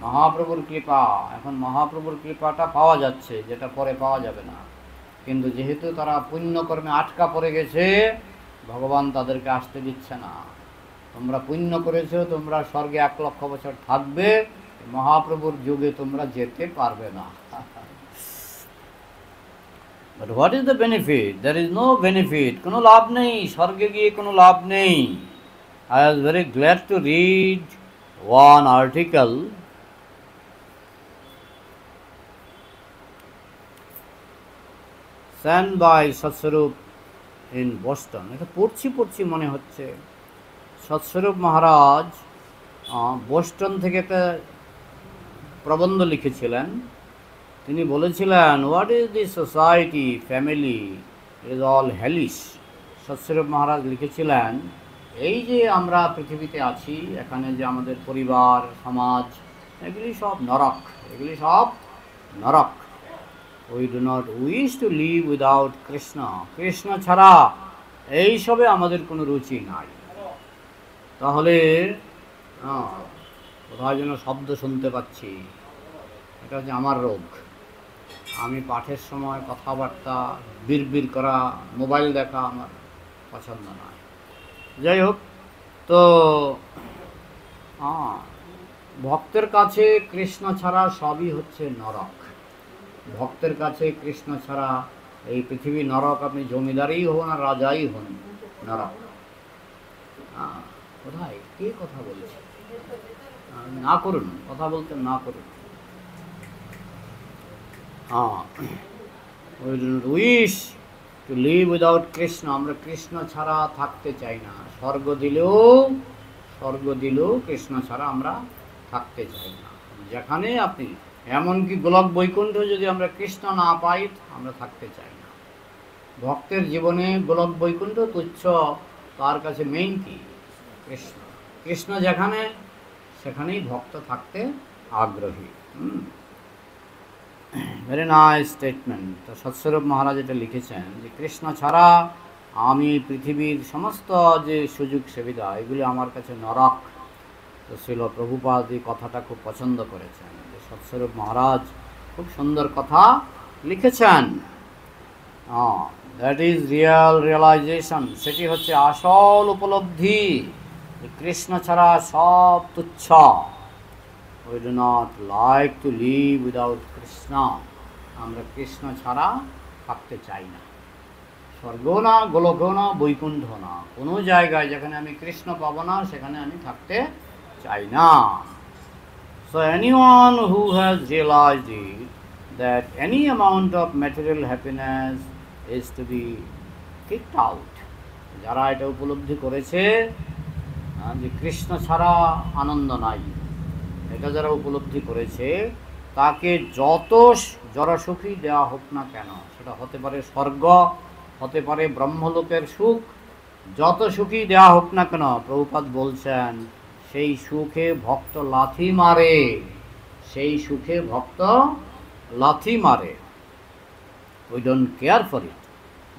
মহাপ্রভুর কৃপা, এখন মহাপ্রভুর কৃপাটা পাওয়া যাচ্ছে, যেটা পরে পাওয়া যাবে না। কিন্তু যেহেতু তারা পুণ্যকর্মে আটকা পড়ে গেছে, ভগবান তাদেরকে আসতে দিচ্ছে না। তোমরা পুণ্য করেছো, তোমরা স্বর্গে 1,00,000 বছর থাকবে, মহাপ্রভুর যুগে তোমরা যেতে পারবে না। But what is the benefit? There is no benefit, কোনো লাভ নেই, স্বর্গে গিয়ে কোনো লাভ নেই। I was very glad to read one article send by Satsvarupa in Boston. এটা পড়ছি মনে হচ্ছে। সৎস্বরূপ মহারাজ বোস্টন থেকে একটা প্রবন্ধ লিখেছিলেন। তিনি বলেছিলেন, what is the society, family is all hellish. Satsvarupa Maharaj লিখেছিলেন, এই যে আমরা পৃথিবীতে আছি, এখানে যে আমাদের পরিবার, সমাজ, এগুলি সব নরক, এগুলি সব নরক। We do not wish to live without Krishna. Krishna ছাড়া এইসবে আমাদের কোনো রুচি নাই। তাহলে কোথায় যেন শব্দ শুনতে পাচ্ছি, এটা হচ্ছে আমার রোগ। আমি পাঠের সময় কথাবার্তা বিড়বিড় করা, মোবাইল দেখা আমার পছন্দ নয়। যাই হোক, তো ভক্তের কাছে কৃষ্ণ ছাড়া সবই হচ্ছে নরক। ভক্তের কাছে কৃষ্ণ ছাড়া এই পৃথিবী নরক। আপনি জমিদারই হন আর রাজাই হন, নরক। কোথায় কে কথা বলছে? না করুন, কথা বলতে না করুন। Wish to live without Krishna. আমরা কৃষ্ণ ছাড়া থাকতে চাই না। স্বর্গ দিলেও কৃষ্ণ ছাড়া আমরা থাকতে চাই না। যেখানে আপনি, এমনকি গোলক বৈকুণ্ঠ যদি আমরা কৃষ্ণ না পাই, আমরা থাকতে চাই না। ভক্তের জীবনে গোলক বৈকুণ্ঠ তুচ্ছ, তার কাছে মেইন কি? কৃষ্ণ। কৃষ্ণ যেখানে, সেখানেই ভক্ত থাকতে আগ্রহী। Very nice statement. তো সৎস্বরূপ মহারাজ এটা লিখেছেন যে কৃষ্ণ ছাড়া আমি পৃথিবীর সমস্ত যে সুযোগ সুবিধা, এগুলি আমার কাছে নরক। তো শ্রীল প্রভুপাদ এই কথাটা খুব পছন্দ করেছেন। যে সৎস্বরূপ মহারাজ খুব সুন্দর কথা লিখেছেন। That is realisation. সেটি হচ্ছে আসল উপলব্ধি, কৃষ্ণ ছাড়া সব তুচ্ছ। We do not like to live without Krishna. আমরা কৃষ্ণ ছাড়া থাকতে চাই না। স্বর্গ না, গোলক না, বৈকুণ্ঠ না, কোনো জায়গায় যেখানে আমি কৃষ্ণ পাবো না, সেখানে আমি থাকতে চাই না। So anyone who has realized it, that any amount of material happiness is to be kicked out, যারা এটা উপলব্ধি করেছে যে কৃষ্ণ ছাড়া আনন্দ নাই, এটা যারা উপলব্ধি করেছে, তাকে যত জড়সুখী দেওয়া হোক না কেন, সেটা হতে পারে স্বর্গ, হতে পারে ব্রহ্মলোকের সুখ, যত সুখী দেওয়া হোক না কেন, প্রভুপাদ বলছেন সেই সুখে ভক্ত লাথি মারে, সেই সুখে ভক্ত লাথি মারে। We don't care for it.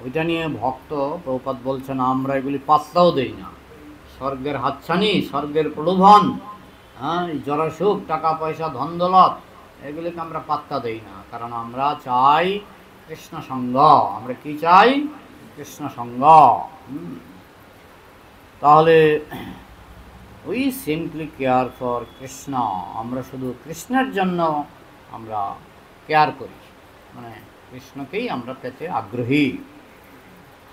ওইটা নিয়ে ভক্ত, প্রভুপাদ বলছেন, আমরা এগুলি পাত্তাও দেই না। স্বর্গের হাতছানি, স্বর্গের প্রলোভন, জড়সুখ, টাকা পয়সা, ধন দৌলত, এগুলিকে আমরা পাত্তা দেই না। কারণ আমরা চাই কৃষ্ণ সঙ্গ। আমরা কি চাই? কৃষ্ণ সঙ্গ। তাহলে we simply care for Krishna, আমরা শুধু কৃষ্ণের জন্য আমরা কেয়ার করি, মানে কৃষ্ণকেই আমরা পেতে আগ্রহী।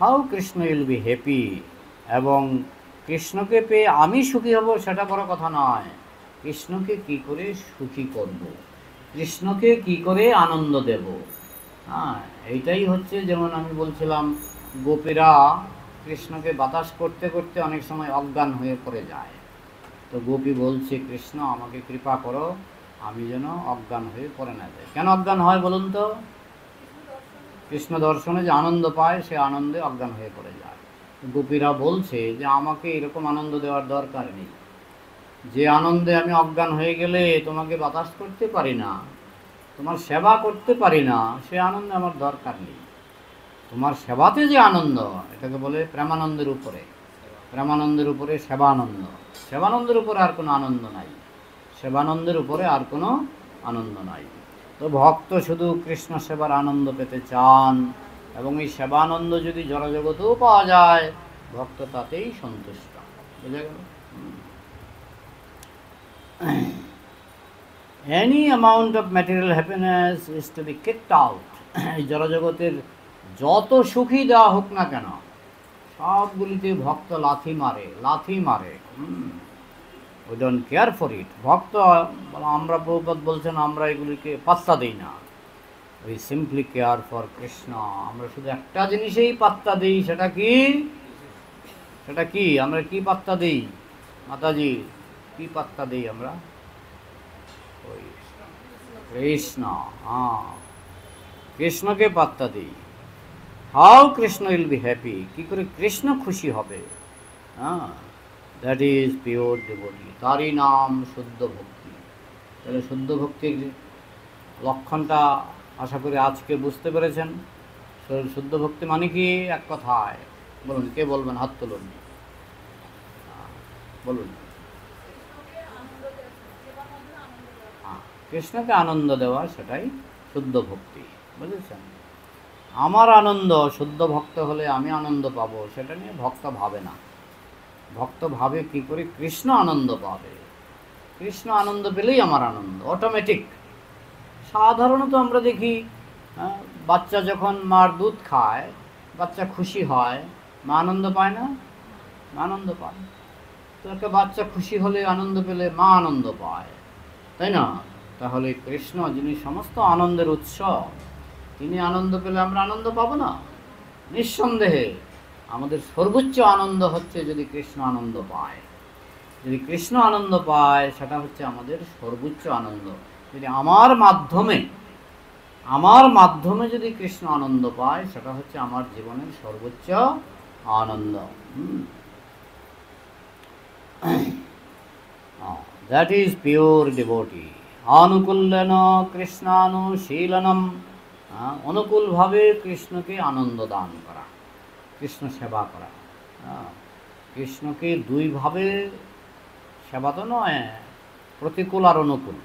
How Krishna will be happy, এবং কৃষ্ণকে পেয়ে আমি সুখী হব সেটা বড় কথা নয়, কৃষ্ণকে কি করে সুখী করব, কৃষ্ণকে কি করে আনন্দ দেব। হ্যাঁ, এইটাই হচ্ছে, যেমন আমি বলছিলাম গোপীরা কৃষ্ণকে বাতাস করতে করতে অনেক সময় অজ্ঞান হয়ে পড়ে যায়। তো গোপী বলছে, কৃষ্ণ আমাকে কৃপা করো, আমি যেন অজ্ঞান হয়ে পড়ে না যাই। কেন অজ্ঞান হয় বলুন তো? কৃষ্ণ দর্শনে যে আনন্দ পায় সে আনন্দে অজ্ঞান হয়ে পড়ে যায়। গোপীরা বলছে যে আমাকে এরকম আনন্দ দেওয়ার দরকার নেই, যে আনন্দে আমি অজ্ঞান হয়ে গেলে তোমাকে বাতাস করতে পারি না, তোমার সেবা করতে পারি না, সে আনন্দে আমার দরকার নেই। তোমার সেবাতে যে আনন্দ, এটাকে বলে প্রেমানন্দের উপরে, প্রেমানন্দের উপরে সেবানন্দ, সেবানন্দের উপরে আর কোনো আনন্দ নাই, সেবানন্দের উপরে আর কোনো আনন্দ নাই। তো ভক্ত শুধু কৃষ্ণ সেবার আনন্দ পেতে চান, এবং এই সেবানন্দ যদি জড়জগতেও পাওয়া যায়, ভক্ত তাতেই সন্তুষ্ট। বুঝা গেল? Any amount of material happiness is to be kicked out. এই জড়জগতের যত সুখী দেওয়া হোক না কেন, সবগুলিতে ভক্ত লাথি মারে, লাথি মারে। We don't care for it. ভক্ত, আমরা প্রভুপাদ বলছেন, আমরা এগুলিকে পাত্তা দিই না। We simply care for Krishna. আমরা শুধু একটা জিনিসেই পাত্তা দিই, সেটা কি? সেটা কি? আমরা কি পাত্তা দিই মাতাজি? কি পাত্তা দিই আমরা? ওই কৃষ্ণ। হ্যাঁ, কৃষ্ণকে পাত্তা দিই। How Krishna will be happy, কি করে কৃষ্ণ খুশি হবে? হ্যাঁ, দ্যাট ইজ পিওর ডিভোটি, তারই নাম শুদ্ধ ভক্তি। তাহলে শুদ্ধ ভক্তির লক্ষণটা আশা করি আজকে বুঝতে পেরেছেন। শুদ্ধ ভক্তি মানে কি? এক কথায় বলুন, কে বলবেন? হাত তুলুন, বলুন। কৃষ্ণকে আনন্দ দেওয়া, সেটাই শুদ্ধ ভক্তি। বুঝেছেন? আমার আনন্দ, শুদ্ধ ভক্ত হলে আমি আনন্দ পাবো, সেটা নিয়ে ভক্ত ভাবে না। ভক্ত ভাবে কি করে কৃষ্ণ আনন্দ পাবে, কৃষ্ণ আনন্দ পেলেই আমার আনন্দ অটোমেটিক। সাধারণত আমরা দেখি বাচ্চা যখন মার দুধ খায়, বাচ্চা খুশি হয়, মা আনন্দ পায় না? মা আনন্দ পায়। তো একটা বাচ্চা খুশি হলে, আনন্দ পেলে মা আনন্দ পায়, তাই না? তাহলে কৃষ্ণ, যিনি সমস্ত আনন্দের উৎস, তিনি আনন্দ পেলে আমরা আনন্দ পাবো না? নিঃসন্দেহে আমাদের সর্বোচ্চ আনন্দ হচ্ছে যদি কৃষ্ণ আনন্দ পায়। যদি কৃষ্ণ আনন্দ পায়, সেটা হচ্ছে আমাদের সর্বোচ্চ আনন্দ। যদি আমার মাধ্যমে যদি কৃষ্ণ আনন্দ পায়, সেটা হচ্ছে আমার জীবনের সর্বোচ্চ আনন্দ। That is pure devotee. আনুকূল্যেন কৃষ্ণানুশীলনম, অনুকূলভাবে কৃষ্ণকে আনন্দ দান করা, কৃষ্ণ সেবা করা। কৃষ্ণকে দুইভাবে সেবা তো নয়, প্রতিকূল আর অনুকূল।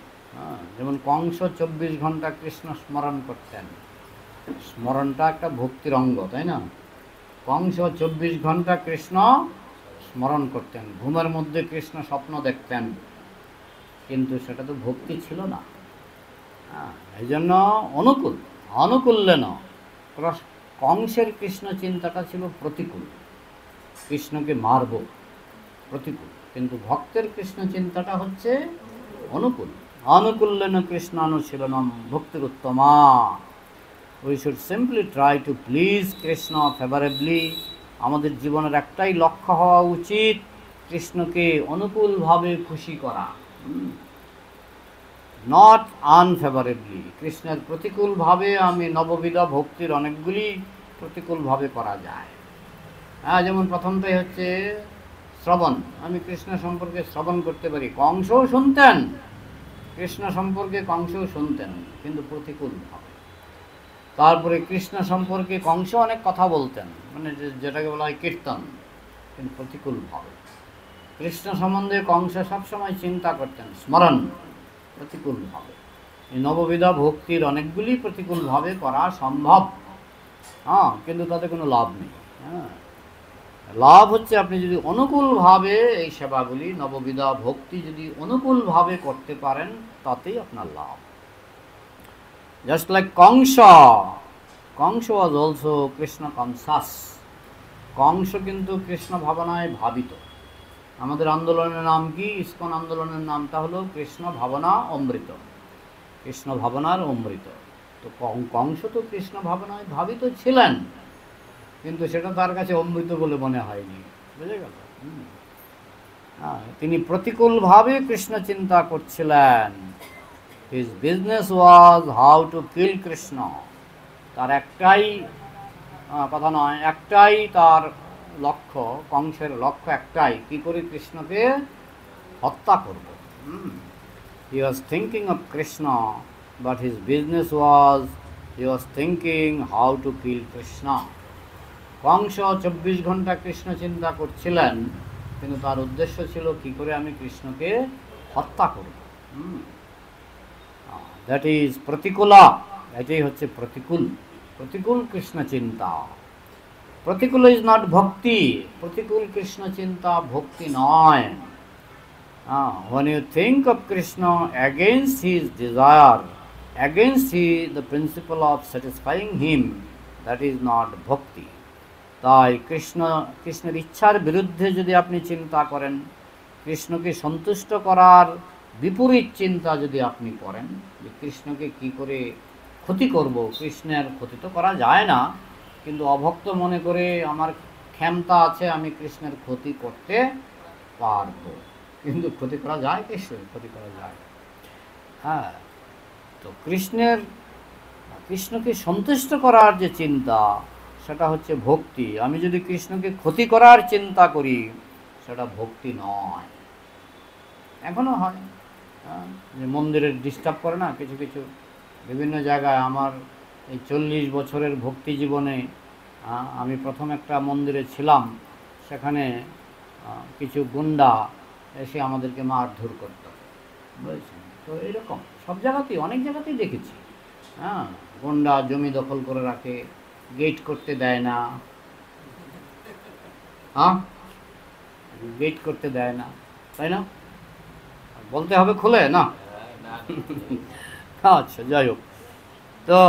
যেমন কংস 24 ঘন্টা কৃষ্ণ স্মরণ করতেন, স্মরণটা একটা ভক্তির অঙ্গ, তাই না? কংস 24 ঘন্টা কৃষ্ণ স্মরণ করতেন, ঘুমের মধ্যে কৃষ্ণ স্বপ্ন দেখতেন, কিন্তু সেটা তো ভক্তি ছিল না। এই জন্য অনুকূল্যেন, কংসের কৃষ্ণ চিন্তাটা ছিল প্রতিকূল, কৃষ্ণকে মারব, প্রতিকূল। কিন্তু ভক্তের কৃষ্ণ চিন্তাটা হচ্ছে অনুকূল। আনুকূল্যেন কৃষ্ণানুশীলনম ভক্তির Uttama. We should simply try to please Krishna ফেভারেবলি। আমাদের জীবনের একটাই লক্ষ্য হওয়া উচিত, কৃষ্ণকে অনুকূলভাবে খুশি করা, নট আনফেভারেবলি। কৃষ্ণের প্রতিকূলভাবে আমি নববিধ ভক্তির অনেকগুলি প্রতিকূলভাবে করা যায়। যেমন প্রথমটাই হচ্ছে শ্রবণ। আমি কৃষ্ণ সম্পর্কে শ্রবণ করতে পারি, কংসও শুনতেন, কৃষ্ণ সম্পর্কে কংসও শুনতেন, কিন্তু প্রতিকূলভাবে। তারপরে কৃষ্ণ সম্পর্কে কংস অনেক কথা বলতেন, মানে যেটাকে বলা হয় কীর্তন, কিন্তু প্রতিকূলভাবে। কৃষ্ণ সম্বন্ধে কংস সবসময় চিন্তা করতেন, স্মরণ, প্রতিকূলভাবে। এই নববিধা ভক্তির অনেকগুলি প্রতিকূলভাবে করা সম্ভব, কিন্তু তাতে কোনো লাভ নেই। লাভ হচ্ছে আপনি যদি অনুকূলভাবে এই সেবাগুলি নববিধা ভক্তি যদি অনুকূলভাবে করতে পারেন, তাতেই আপনার লাভ। Just like Kamsa, Kamsa was also Krishna conscious. Kamsa কিন্তু কৃষ্ণ ভাবনায় ভাবিত। আমাদের আন্দোলনের নাম কি? ইসকন আন্দোলনের নামটা হলো কৃষ্ণ ভাবনা অমৃত, কৃষ্ণ ভাবনার অমৃত। তো কংস তো কৃষ্ণ ভাবনায় ভাবিত ছিলেন, কিন্তু সেটা তার কাছে অমৃত বলে মনে হয়নি। বুঝে গেল? তিনি প্রতিকূলভাবে কৃষ্ণ চিন্তা করছিলেন। His business was how to kill Krishna. তার একটাই কথা নয়, একটাই তার লক্ষ্য, কংসের লক্ষ্য একটাই, কি করে কৃষ্ণকে হত্যা করব। He was thinking of Krishna, but his business was he was thinking how to kill Krishna. Kamsa 24 ঘন্টা কৃষ্ণ চিন্তা করছিলেন, কিন্তু তার উদ্দেশ্য ছিল কি করে আমি কৃষ্ণকে হত্যা করব। দ্যাট ইজ প্রতিকূলা। এটাই হচ্ছে প্রতিকূল, প্রতিকূল কৃষ্ণ চিন্তা। প্রতিকূল ইজ নট ভক্তি। প্রতিকূল কৃষ্ণ চিন্তা ভক্তি নয়। When you think of Krishna against his desire, against the principle of satisfying him, that is not bhakti. তাই কৃষ্ণের ইচ্ছার বিরুদ্ধে যদি আপনি চিন্তা করেন, কৃষ্ণকে সন্তুষ্ট করার বিপরীত চিন্তা যদি আপনি করেন, যে কৃষ্ণকে কি করে ক্ষতি করব। কৃষ্ণের ক্ষতি তো করা যায় না, কিন্তু অভক্ত মনে করে আমার ক্ষমতা আছে, আমি কৃষ্ণের ক্ষতি করতে পারবো। কিন্তু ক্ষতি করা যায়, কৃষ্ণের ক্ষতি করা যায়। হ্যাঁ, তো কৃষ্ণকে সন্তুষ্ট করার যে চিন্তা, সেটা হচ্ছে ভক্তি। আমি যদি কৃষ্ণকে ক্ষতি করার চিন্তা করি, সেটা ভক্তি নয়। এখনো হয় যে মন্দিরে ডিস্টার্ব করে না কিছু কিছু বিভিন্ন জায়গায়। আমার এই 40 বছরের ভক্তি জীবনে আমি প্রথম একটা মন্দিরে ছিলাম, সেখানে কিছু গুন্ডা এসে আমাদেরকে মারধর করত, বুঝেছেন? তো এরকম সব জায়গাতেই, অনেক জায়গাতেই দেখেছি। গুন্ডা জমি দখল করে রাখে, গেট করতে দেয় না। গেট করতে দেয় না, তাই না? বলতে হবে খুলে না? আচ্ছা, যাই হোক। তো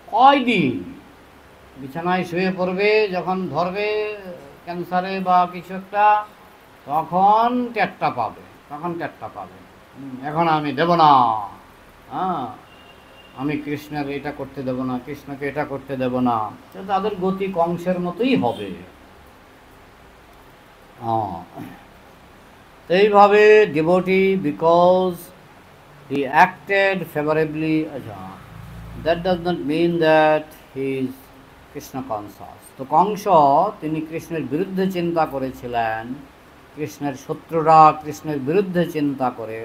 কয়দিন বিছানায় শুয়ে পড়বে, যখন ধরবে ক্যান্সারে বা কিছু একটা, তখন টেরটা পাবে, এখন আমি দেব না, আমি কৃষ্ণের এটা করতে দেব না, কৃষ্ণকে এটা করতে দেব না। তাদের গতি কংসের মতোই হবে। এইভাবে devotee, because he acted favourably, that does not mean that he is Krishna conscious. তো কংস তিনি কৃষ্ণের বিরুদ্ধে চিন্তা করেছিলেন। কৃষ্ণের শত্রুরা কৃষ্ণের বিরুদ্ধে চিন্তা করে,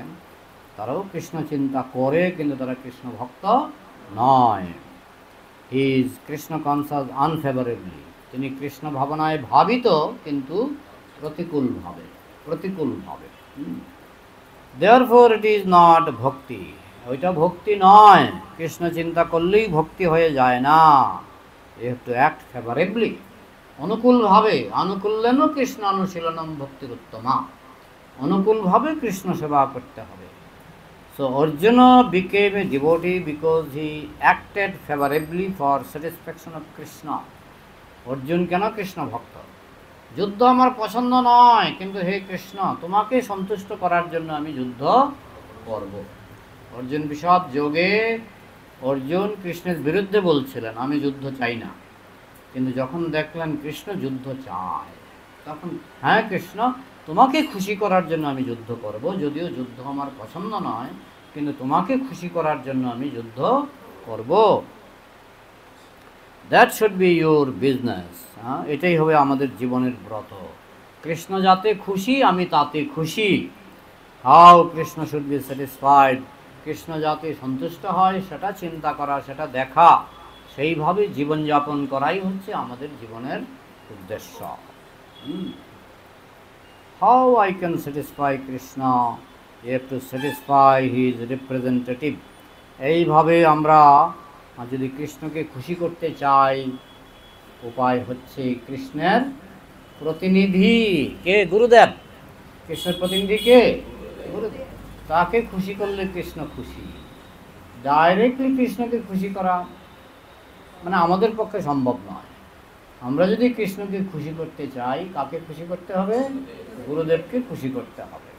তারাও কৃষ্ণ চিন্তা করে, কিন্তু তারা কৃষ্ণ ভক্ত নয়। He is Krishna conscious unfavourably. তিনি কৃষ্ণ ভাবনায় ভাবিত, কিন্তু প্রতিকূলভাবে। Therefore it is not ভক্তি। ওইটা ভক্তি নয়। কৃষ্ণ চিন্তা করলেই ভক্তি হয়ে যায় না। You have to act favorably, অনুকূলভাবে। আনুকূল্যেন Krishna অনুশীলনম ভক্তির উত্তমা। অনুকূলভাবে কৃষ্ণ সেবা করতে হবে। So Arjuna became a devotee because he acted favorably for satisfaction of Krishna. Arjun কেন কৃষ্ণ ভক্ত? যুদ্ধ আমার পছন্দ নয়, কিন্তু হে কৃষ্ণ, তোমাকে সন্তুষ্ট করার জন্য আমি যুদ্ধ করব। অর্জুন বিষাদ যোগে অর্জুন কৃষ্ণের বিরুদ্ধে বলছিলেন, আমি যুদ্ধ চাই না। কিন্তু যখন দেখলেন কৃষ্ণ যুদ্ধ চায়, তখন হ্যাঁ কৃষ্ণ, তোমাকে খুশি করার জন্য আমি যুদ্ধ করব। যদিও যুদ্ধ আমার পছন্দ নয়, কিন্তু তোমাকে খুশি করার জন্য আমি যুদ্ধ করব। That should be your business. এটাই হবে আমাদের জীবনের ব্রত। কৃষ্ণ যাতে খুশি, আমি তাতে খুশি। How Krishna should be satisfied. Krishna যাতে সন্তুষ্ট হয় সেটা চিন্তা করা, সেটা দেখা, সেইভাবে জীবনযাপন করাই হচ্ছে আমাদের জীবনের উদ্দেশ্য। How I can satisfy Krishna? You have to satisfy his representative. এইভাবে আমরা যদি কৃষ্ণকে খুশি করতে চাই, উপায় হচ্ছে কৃষ্ণের প্রতিনিধি কে? গুরুদেব। কৃষ্ণের প্রতিনিধি কে? গুরুদেব। তাকে খুশি করলে কৃষ্ণ খুশি। ডাইরেক্টলি কৃষ্ণকে খুশি করা মানে আমাদের পক্ষে সম্ভব নয়। আমরা যদি কৃষ্ণকে খুশি করতে চাই, কাকে খুশি করতে হবে? গুরুদেবকে খুশি করতে হবে।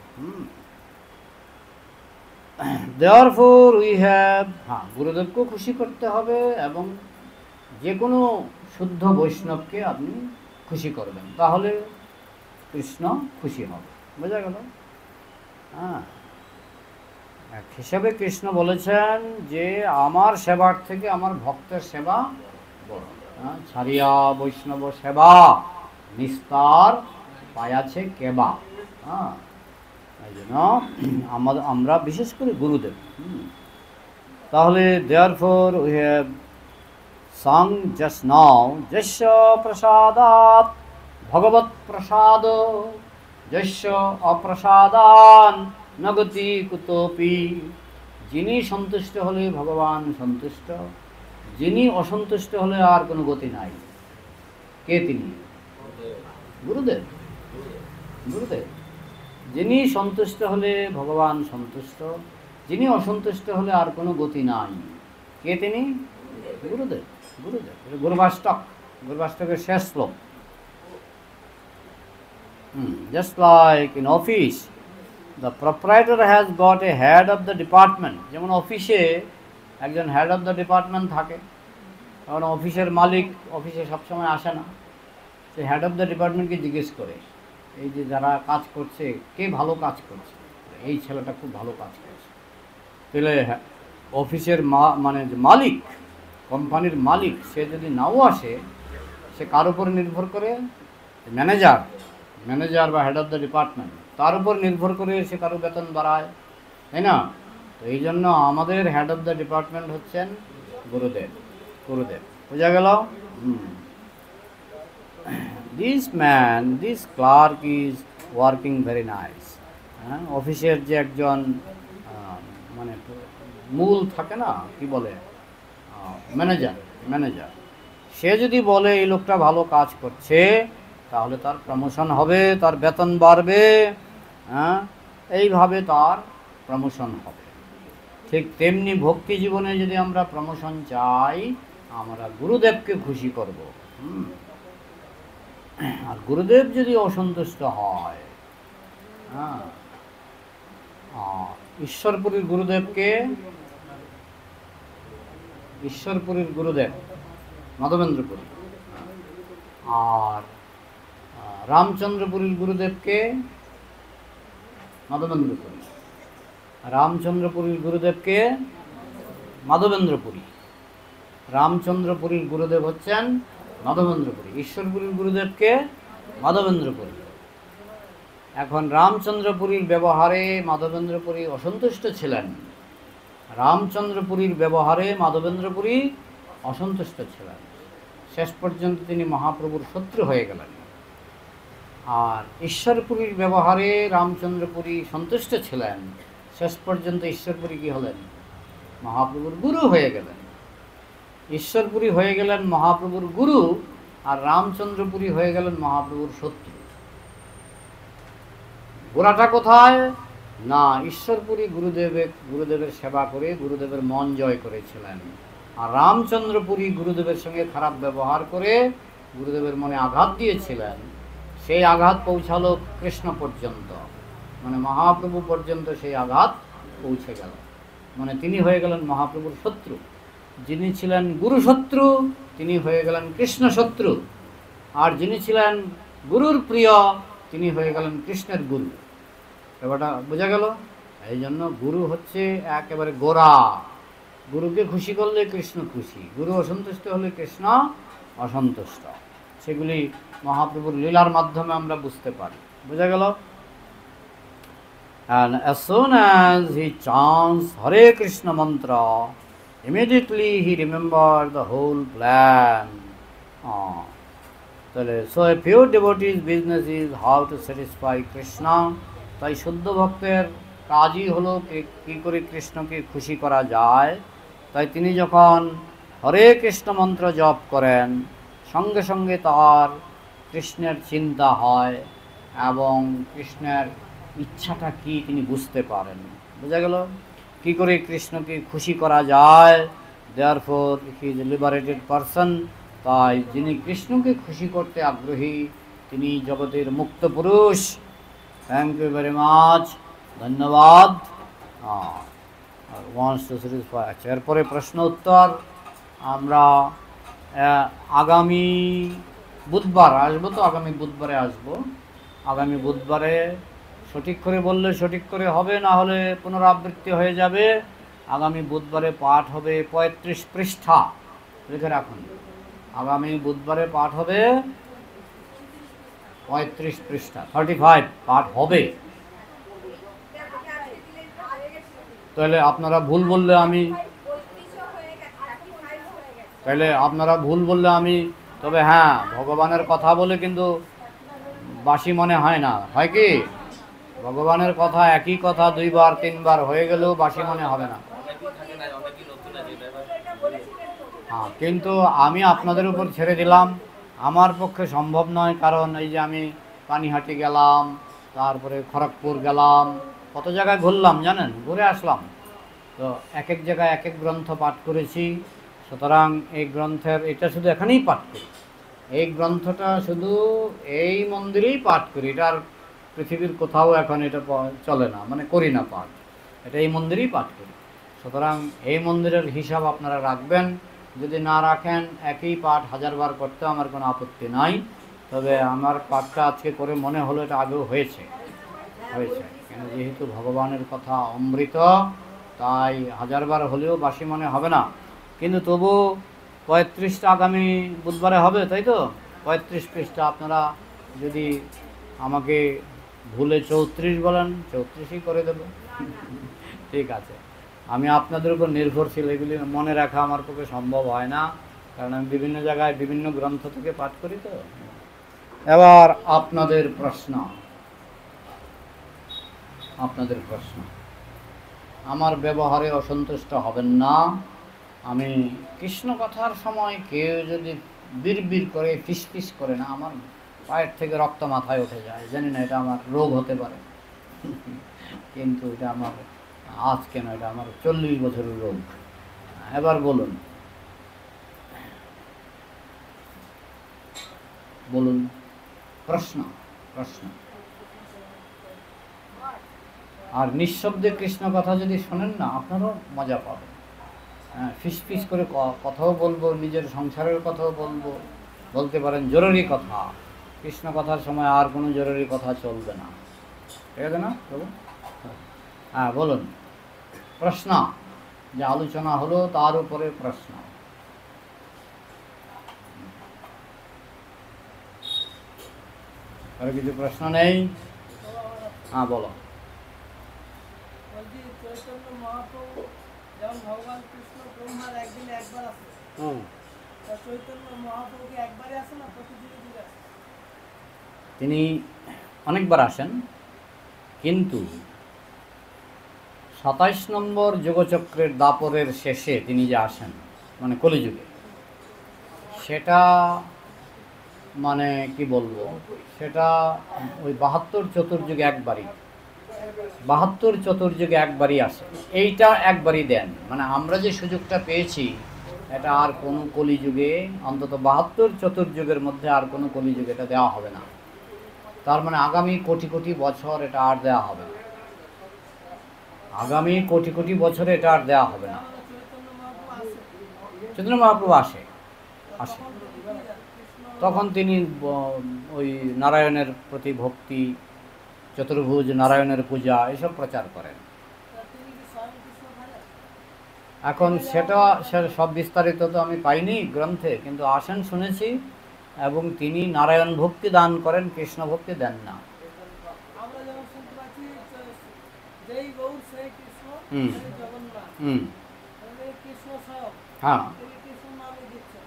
Therefore we have, গুরুদেবকেও খুশি করতে হবে এবং যে কোনো শুদ্ধ বৈষ্ণবকে আপনি খুশি করবেন, তাহলে কৃষ্ণ খুশি হবে। বোঝা গেল? এক হিসাবে কৃষ্ণ বলেছেন যে আমার সেবার থেকে আমার ভক্তের সেবা বড়। ছাড়িয়া বৈষ্ণব সেবা নিস্তার পায়াছে কেবা। এই জন্য আমরা বিশেষ করে গুরুদেব। তাহলে therefore we have sung just now, Jasya prasadat bhagavat prasado Jasya aprasadan nagati kutopi। যিনি সন্তুষ্ট হলে ভগবান সন্তুষ্ট, যিনি অসন্তুষ্ট হলে আর কোনো গতি নাই। কে তিনি? গুরুদেব। গুরুদেব। যিনি সন্তুষ্ট হলে ভগবান সন্তুষ্ট, যিনি অসন্তুষ্ট হলে আর কোনো গতি নাই। কে তিনি? গুরুদেব। গুরুদেব। গুরুবাষ্টক, গুরুবাষ্টকের শেষ শ্লোক। Just like in office, the proprietor has got a head of the department. যেমন অফিসে একজন হেড অফ দ্য ডিপার্টমেন্ট থাকে, কারণ অফিসের মালিক অফিসে সবসময় আসে না। সে হেড অফ দ্য ডিপার্টমেন্টকে জিজ্ঞেস করে, এই যে যারা কাজ করছে কে ভালো কাজ করছে, এই ছেলেটা খুব ভালো কাজ করছে। তাহলে অফিসের মানে মালিক, কোম্পানির মালিক, সে যদি নাও আসে, সে কার উপর নির্ভর করে? ম্যানেজার বা হেড অফ দ্য ডিপার্টমেন্ট, তার উপর নির্ভর করে সে কারো বেতন বাড়ায়, তাই না? তো এই জন্য আমাদের হেড অফ দ্য ডিপার্টমেন্ট হচ্ছেন গুরুদেব। গুরুদেব। বোঝা গেল? This clerk is working very nice. অফিসের যে একজন মানে মূল থাকে না, কি বলে, ম্যানেজার, সে যদি বলে এই লোকটা ভালো কাজ করছে, তাহলে তার প্রমোশন হবে, তার বেতন বাড়বে, এইভাবে তার প্রমোশন হবে। ঠিক তেমনি ভক্তি জীবনে যদি আমরা প্রমোশন চাই, আমরা গুরুদেবকে খুশি করব। আর গুরুদেব যদি অসন্তুষ্ট হয়, ঈশ্বরপুরীর গুরুদেব মাধবেন্দ্রপুরী, আর রামচন্দ্রপুরীর গুরুদেবকে মাধবেন্দ্রপুরী, রামচন্দ্রপুরীর গুরুদেবকে মাধবেন্দ্রপুরী, রামচন্দ্রপুরীর গুরুদেব হচ্ছেন মাধবেন্দ্রপুরী, ঈশ্বরপুরীর গুরুদেবকে মাধবেন্দ্রপুরী। এখন রামচন্দ্রপুরীর ব্যবহারে মাধবেন্দ্রপুরী অসন্তুষ্ট ছিলেন, রামচন্দ্রপুরীর ব্যবহারে মাধবেন্দ্রপুরী অসন্তুষ্ট ছিলেন। শেষ পর্যন্ত তিনি মহাপ্রভুর শত্রু হয়ে গেলেন। আর ঈশ্বরপুরীর ব্যবহারে রামচন্দ্রপুরী সন্তুষ্ট ছিলেন, শেষ পর্যন্ত ঈশ্বরপুরী কি হলেন? মহাপ্রভুর গুরু হয়ে গেলেন। ঈশ্বরপুরী হয়ে গেলেন মহাপ্রভুর গুরু, আর রামচন্দ্রপুরী হয়ে গেলেন মহাপ্রভুর শত্রু। গোড়াটা কোথায়? না, ঈশ্বরপুরী গুরুদেবের সেবা করে গুরুদেবের মন জয় করেছিলেন, আর রামচন্দ্রপুরী গুরুদেবের সঙ্গে খারাপ ব্যবহার করে গুরুদেবের মনে আঘাত দিয়েছিলেন। সেই আঘাত পৌঁছালো কৃষ্ণ পর্যন্ত, মানে মহাপ্রভু পর্যন্ত সেই আঘাত পৌঁছে গেল। মানে তিনি হয়ে গেলেন মহাপ্রভুর শত্রু। যিনি ছিলেন গুরু শত্রু, তিনি হয়ে গেলেন কৃষ্ণ শত্রু। আর যিনি ছিলেন গুরুর প্রিয়, তিনি হয়ে গেলেন কৃষ্ণের গুরু। ব্যাপারটা বোঝা গেল? এই জন্য গুরু হচ্ছে একেবারে গোড়া। গুরুকে খুশি করলে কৃষ্ণ খুশি, গুরু অসন্তুষ্ট হলে কৃষ্ণ অসন্তুষ্ট। সেগুলি মহাপ্রভুর লীলার মাধ্যমে আমরা বুঝতে পারি। বোঝা গেল? And as soon as he chants Hare Krishna mantra, immediately he remembered the whole plan. So a pure devotee's business is how to satisfy Krishna. তাই শুদ্ধ ভক্তের কাজই হলো কি করে কৃষ্ণকে খুশি করা যায়। তাই তিনি যখন হরে কৃষ্ণ মন্ত্র জপ করেন, সঙ্গে সঙ্গে তার কৃষ্ণের চিন্তা হয় এবং কৃষ্ণের ইচ্ছাটা কি তিনি বুঝতে পারেন। বোঝা গেল কি করে কৃষ্ণকে খুশি করা যায়। Therefore he is a liberated person. তাই যিনি কৃষ্ণকে খুশি করতে আগ্রহী তিনি জগতের মুক্ত পুরুষ। থ্যাংক ইউ ভেরি মাচ, ধন্যবাদ। আচ্ছা, এরপরে প্রশ্ন উত্তর আমরা আগামী বুধবার আসবো। তো আগামী বুধবারে আসবো। আগামী বুধবারে সঠিক করে বললে সঠিক করে হবে, না হলে পুনরাবৃত্তি হয়ে যাবে। আগামী বুধবারে পাঠ হবে 35 পৃষ্ঠা, লিখে রাখুন। আগামী বুধবারে পাঠ হবে 35 পৃষ্ঠা, 35 পাঠ হবে। তাহলে আপনারা ভুল বললে আমি তবে হ্যাঁ, ভগবানের কথা বলে কিন্তু বাসি মনে হয় না, হয় কি? ভগবানের কথা একই কথা 2 বার 3 বার হয়ে গেলেও বাসি মনে হবে না। হ্যাঁ, কিন্তু আমি আপনাদের উপর ছেড়ে দিলাম। আমার পক্ষে সম্ভব নয়, কারণ এই যে আমি পানিহাটি গেলাম, তারপরে খড়গপুর গেলাম, কত জায়গায় ঘুরলাম জানেন, ঘুরে আসলাম। তো এক এক জায়গায় এক এক গ্রন্থ পাঠ করেছি। সুতরাং এই গ্রন্থের এটা শুধু এখানেই পাঠ করি, এই গ্রন্থটা শুধু এই মন্দিরেই পাঠ করি। এটার পৃথিবীর কোথাও এখন এটা চলে না, মানে করি না পাঠ, এটা এই মন্দিরেই পাঠ করি। সুতরাং এই মন্দিরের হিসাব আপনারা রাখবেন। যদি না রাখেন, একই পাঠ 1000 বার করতে আমার কোনো আপত্তি নাই। তবে আমার পাঠটা আজকে করে মনে হলো এটা আগেও হয়েছে। কিন্তু যেহেতু ভগবানের কথা অমৃত, তাই 1000 বার হলেও বাসি মনে হবে না। কিন্তু তবু 35টা আগামী বুধবারে হবে, তাই তো? 35 পৃষ্ঠা। আপনারা যদি আমাকে ভুলে 34 বলেন, 34ই করে দেব। ঠিক আছে, আমি আপনাদের উপর নির্ভরশীল। এগুলি মনে রাখা আমার পক্ষে সম্ভব হয় না, কারণ আমি বিভিন্ন জায়গায় বিভিন্ন গ্রন্থ থেকে পাঠ করি। তো এবার আপনাদের প্রশ্ন। আমার ব্যবহারে অসন্তুষ্ট হবেন না। আমি কৃষ্ণ কথার সময় কেউ যদি বিড়বিড় করে, ফিসফিস করে, না, আমার পায়ের থেকে রক্ত মাথায় উঠে যায়। জানি না, এটা আমার রোগ হতে পারে, কিন্তু এটা আমার আজকে না, এটা আমার 40 বছরের রোগ। এবার বলুন প্রশ্ন। আর নিঃশব্দে কৃষ্ণ কথা যদি শোনেন না, আপনারাও মজা পাবেন। হ্যাঁ, ফিসফিস করে কথাও বলবো, নিজের সংসারের কথাও বলতে পারেন, জরুরি কথা। কৃষ্ণ কথার সময় আর কোনো জরুরি কথা চলবে না, ঠিক আছে না? হ্যাঁ, বলুন প্রশ্ন। যে আলোচনা হলো তার উপরে প্রশ্ন। আর কিছু প্রশ্ন নেই? হ্যাঁ, বলো। তিনি অনেকবার আসেন, কিন্তু 27 নম্বর যুগচক্রের দাপরের শেষে তিনি যে আসেন, মানে কলিযুগে, সেটা মানে কি বলবো, সেটা ওই 72 চতুর্যুগে একবারই, 72 চতুর্যুগে একবারই আসে। এইটা একবারই দেন, মানে আমরা যে সুযোগটা পেয়েছি এটা আর কোনো কলিযুগে, অন্তত 72 চতুর্যুগের মধ্যে আর কোনো কলিযুগে এটা দেওয়া হবে না। তার মানে আগামী কোটি কোটি বছর এটা আর দেওয়া হবে না। আগামী কোটি কোটি বছরে এটা আর দেওয়া হবে না। চৈতন্য মহাপ্রভু আসে, তখন তিনি ওই নারায়ণের প্রতি ভক্তি, চতুর্ভুজ নারায়ণের পূজা, এসব প্রচার করেন। এখন সেটা সব বিস্তারিত তো আমি পাইনি গ্রন্থে, কিন্তু আসেন শুনেছি। এবং তিনি নারায়ণ ভক্তি দান করেন, কৃষ্ণ ভক্তি দেন না। হ্যাঁ,